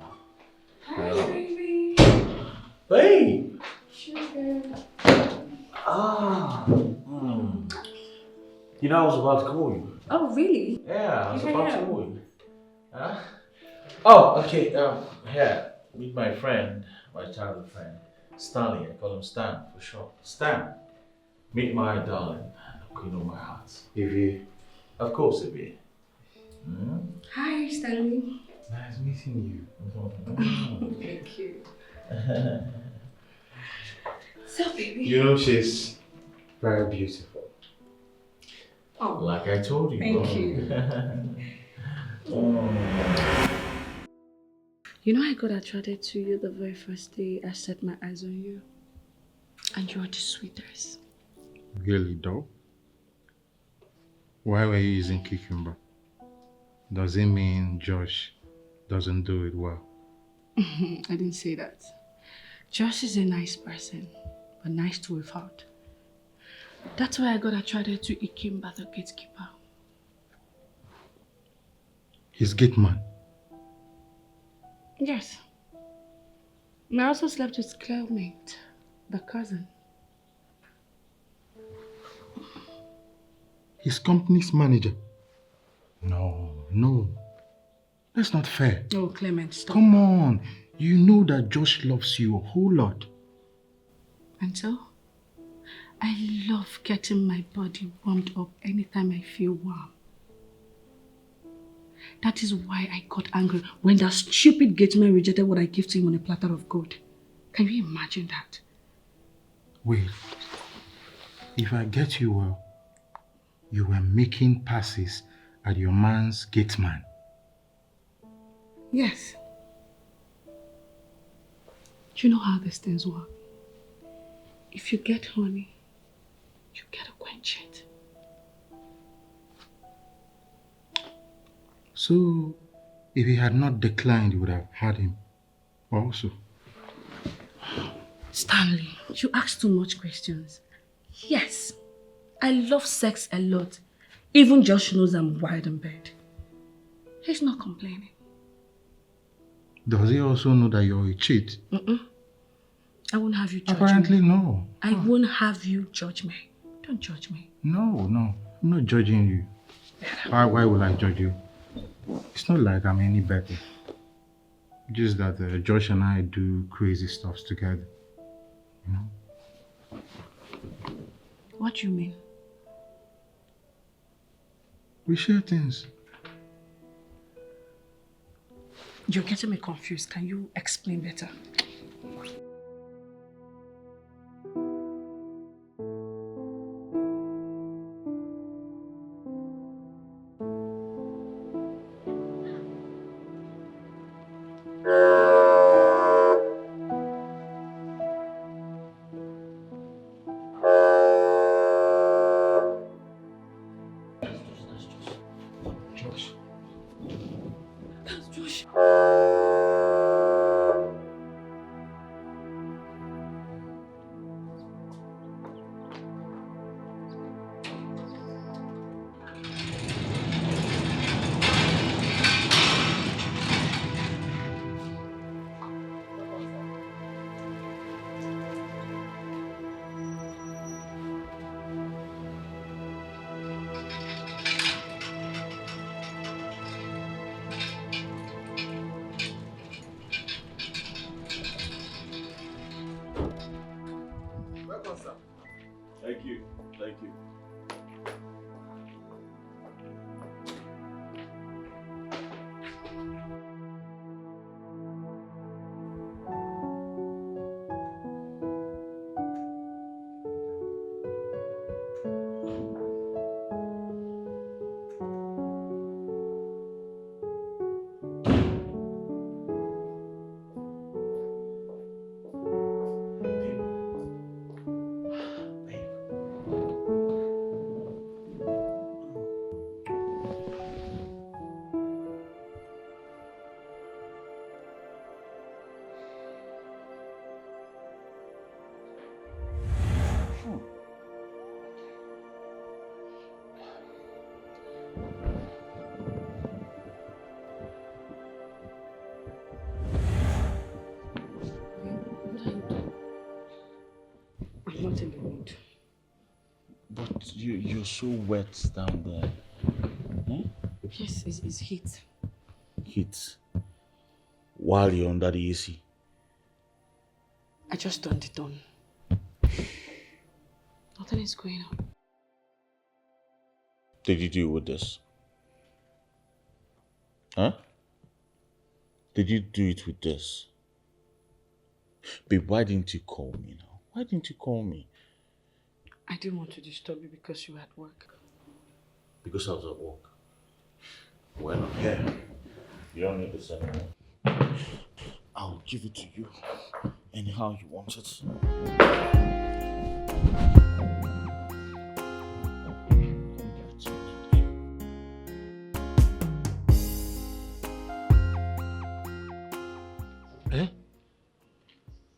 Hi, baby. Hey! Sugar. Ah! You know, I was about to call you. Oh, really? Yeah, I was Okay, about yeah. to call you. Huh? Oh, okay. Here, meet my friend, my childhood friend, Stanley. I call him Stan for short. Stan, meet my darling, queen of my heart. Evie. Of course, Evie. Hi, Stanley. Nice meeting Thank you. So, baby. you. You know, she's very beautiful. Oh, Like I told you. thank you. You know, I got attracted to you the very first day I set my eyes on you. And you are the sweetest. Really, though? Why were you using cucumber? Does it mean Josh doesn't do it well? I didn't say that. Josh is a nice person, but nice to a fault. That's why I got attracted to Ikemba, the gatekeeper. He's gate man. Yes. I also slept with Clearmate, the cousin. His company's manager. No. That's not fair. Oh, Clement, stop. Come on. You know that Josh loves you a whole lot. And so, I love getting my body warmed up anytime I feel warm. That is why I got angry when that stupid gate man rejected what I gave to him on a platter of gold. Can you imagine that? Wait. If I get you well, you were making passes at your man's gate man. Yes. You know how these things work. If you get honey, you gotta quench it. So, if he had not declined, you would have had him also. Stanley, you ask too much questions. Yes, I love sex a lot. Even Josh knows I'm wild in bed. He's not complaining. Does he also know that you're a cheat? I won't have you judge Apparently me. no. I won't have you judge me. Don't judge me. No. I'm not judging you. Why will I judge you? It's not like I'm any better. Just that Josh and I do crazy stuff together. You know? What do you mean? We share things. You're getting me confused. Can you explain better? Thank you. Thank you. I'm not in the mood. But you're so wet down there. Hmm? Yes, it's heat. Heat. While you're under the AC. I just turned it on. Nothing is going on. Did you deal with this? Huh? Did you do it with this? Babe, why didn't you call me now? Why didn't you call me? I didn't want to disturb you because you were at work. Because I was at work. Well, I'm here. You don't need this anymore. I'll give it to you anyhow you want it. Eh?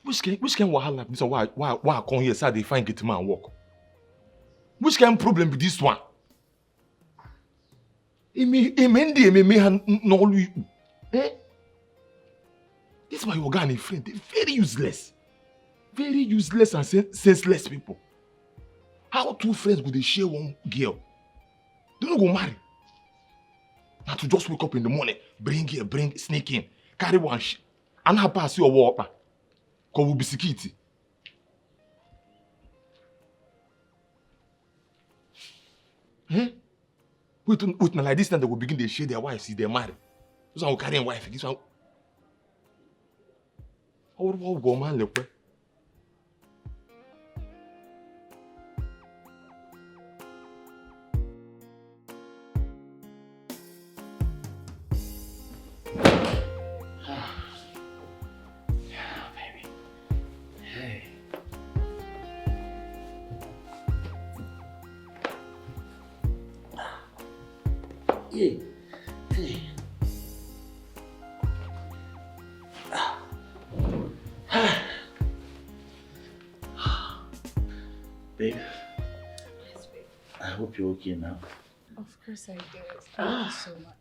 Which can wahala be so why I come here say they find get man work? Which kind problem be this one? Me no you. Eh? This my organic friend, they're very useless. Very useless and senseless people. How two friends would they share one girl? They don't go marry. Now to just wake up in the morning, sneak in, carry one and have pass your walk. Cause we'll be security. Eh? Wait, now like this time they will begin to share their wives, see their married. This one will carry a wife. This one. How will go man look? Babe, I hope you're okay now. Of course I did. Thank you so much.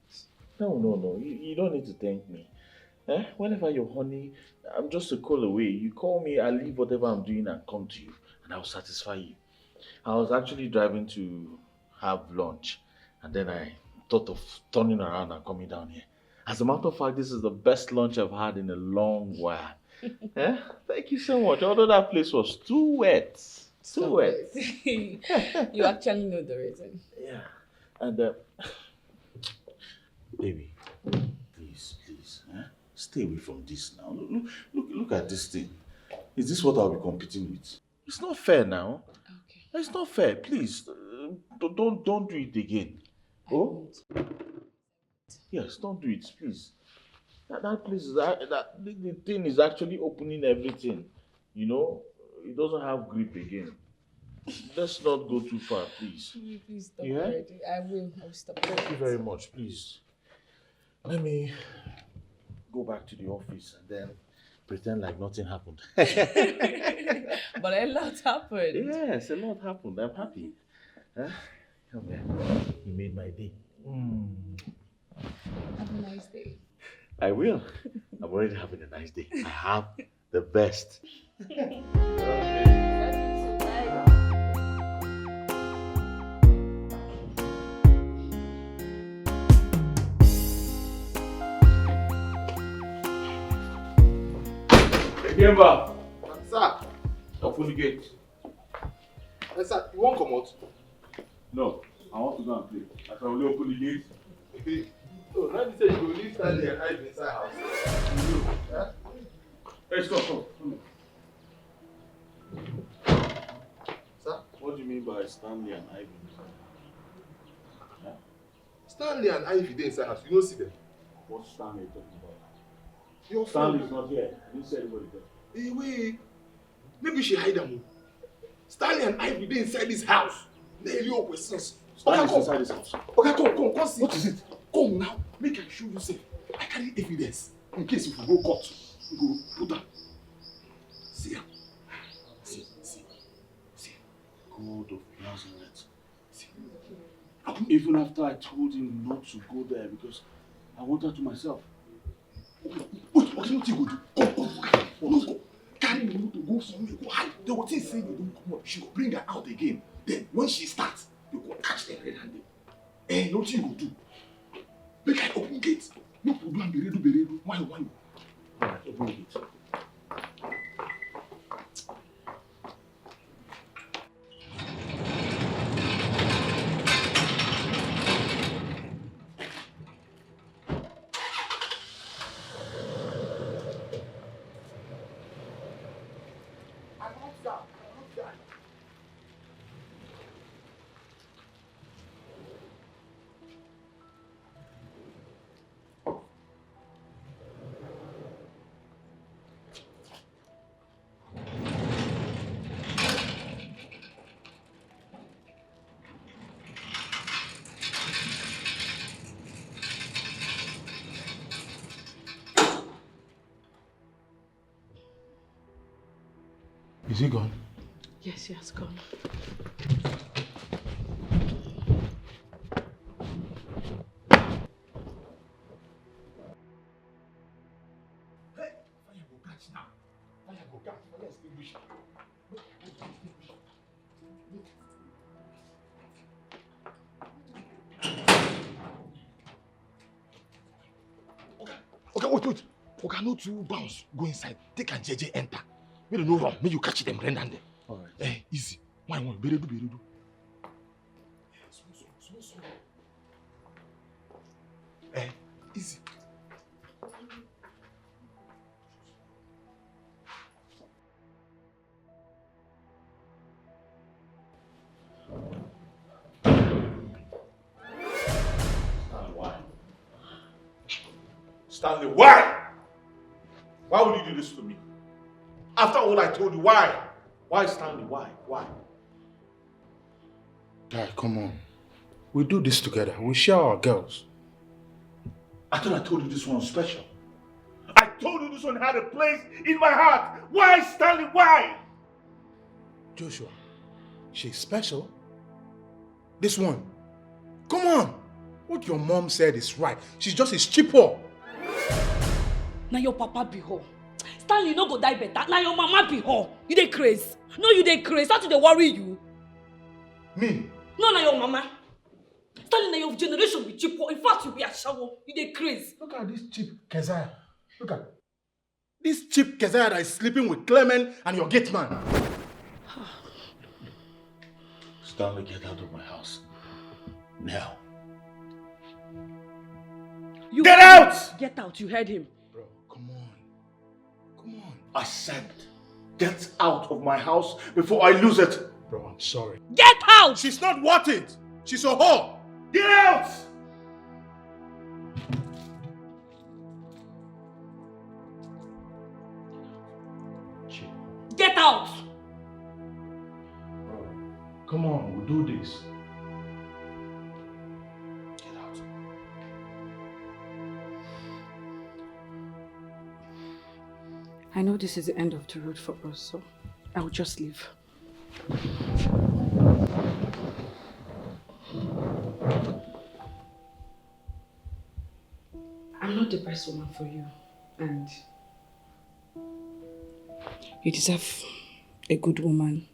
No. You don't need to thank me. Eh? Whenever you're honey, I'm just a call away. You call me, I'll leave whatever I'm doing and come to you, and I'll satisfy you. I was actually driving to have lunch, and then I thought of turning around and coming down here. As a matter of fact, this is the best lunch I've had in a long while. Eh? Thank you so much. Although that place was too wet. Too wet. You actually know the reason. Yeah. And, baby, please, stay away from this now. Look at this thing. Is this what I'll be competing with? It's not fair now. Okay. It's not fair. Please, don't do it again. Oh? Yes, don't do it, please. That place is the thing is actually opening everything. You know, it doesn't have grip again. Let's not go too far, please. Please stop already. I will stop. Thank you very much, please. Let me go back to the office and then pretend like nothing happened. But a lot happened. Yes, a lot happened. I'm happy. Huh? Come here. You made my day. Have a nice day. I will. I'm already having a nice day. I have the best. Remember, Sir, open the gate. sir, you won't come out? No, I want to go and play. I can only open the gate. So, now you say you will leave Stanley and hide inside house. Huh? Let's go. Come. Sir? What do you mean by Stanley and Ivy? Huh? Stanley and Ivy dey inside house. You don't see them. What's Stanley talking about? Your Stanley's not here. I didn't see anybody there. Hey, wait. Maybe she hide them. Stanley and Ivy dey inside this house. They your questions. Stanley's inside this house. Okay, come see. What is it? Come now. Make I show you say. I carry evidence. In case if you go court, you go put them. See her. See. God of Nazareth. See. Even after I told him not to go there because I want her to myself. Wait, what you go do? Go. Carry the to go somewhere, go hide. They will think say you don't come up. She will bring her out again. Then when she starts, you go catch them red-handed. What you go do? Make I open gate. No problem, be ready. Why? Alright, open the gate. Is he gone? Yes, he has gone. Okay, wait. Okay, no two bounce. Go inside. Take and JJ enter. May no wrong. May you catch them red-handed. Alright. Hey, easy. Why? Beredu. Small. Hey, easy. Stanley, why? Why would you do this to me? After all I told you, why? Why, Stanley? Why? Guy, come on. We do this together. We share our girls. I thought I told you this one was special. I told you this one had a place in my heart. Why, Stanley? Why? Joshua, she's special. This one. Come on. What your mom said is right. She's just a cheaper. Now your papa be her. Stanley no go die better. Now your mama be her. You dey craze. No, you dey craze. How do they worry you? Me? No, na your mama. Stanley, na your generation be cheaper. In fact, you be a shower. You dey craze. Look at this cheap Keziah. Look at this cheap Keziah that is sleeping with Clement and your gate man. Stanley, get out of my house. Now. You Get out! Get out, you heard him. Bro, come on. Come on. I said, get out of my house before I lose it. Bro, I'm sorry. Get out! She's not worth it. She's a whore. Get out! Get out! Bro, come on, we'll do this. Get out. I know this is the end of the road for us, so I will just leave. I'm not the best woman for you, and you deserve a good woman.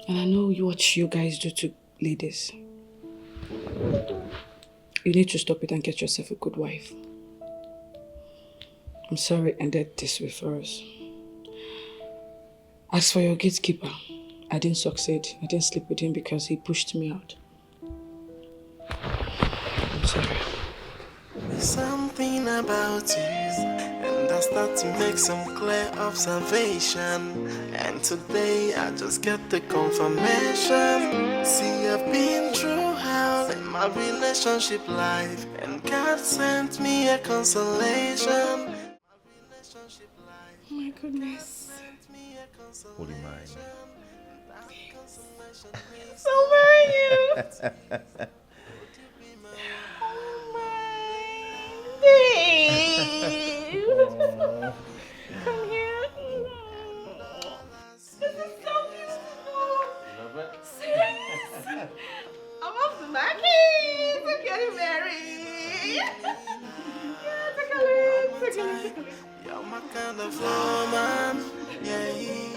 And I know what you guys do to ladies. You need to stop it and get yourself a good wife. I'm sorry it ended this way for us. As for your gatekeeper, I didn't succeed. I didn't sleep with him because he pushed me out. I'm sorry. There's something about you, and I start to make some clear observation. And today I just get the confirmation. See, I've been through hell in my relationship life, and God sent me a consolation. Oh my goodness. Would you mind? So very you. Come here. This is so beautiful. Love it? Serious? I'm off to my kids. I'm getting married. Yeah, take a look. You're my kind of woman, yeah.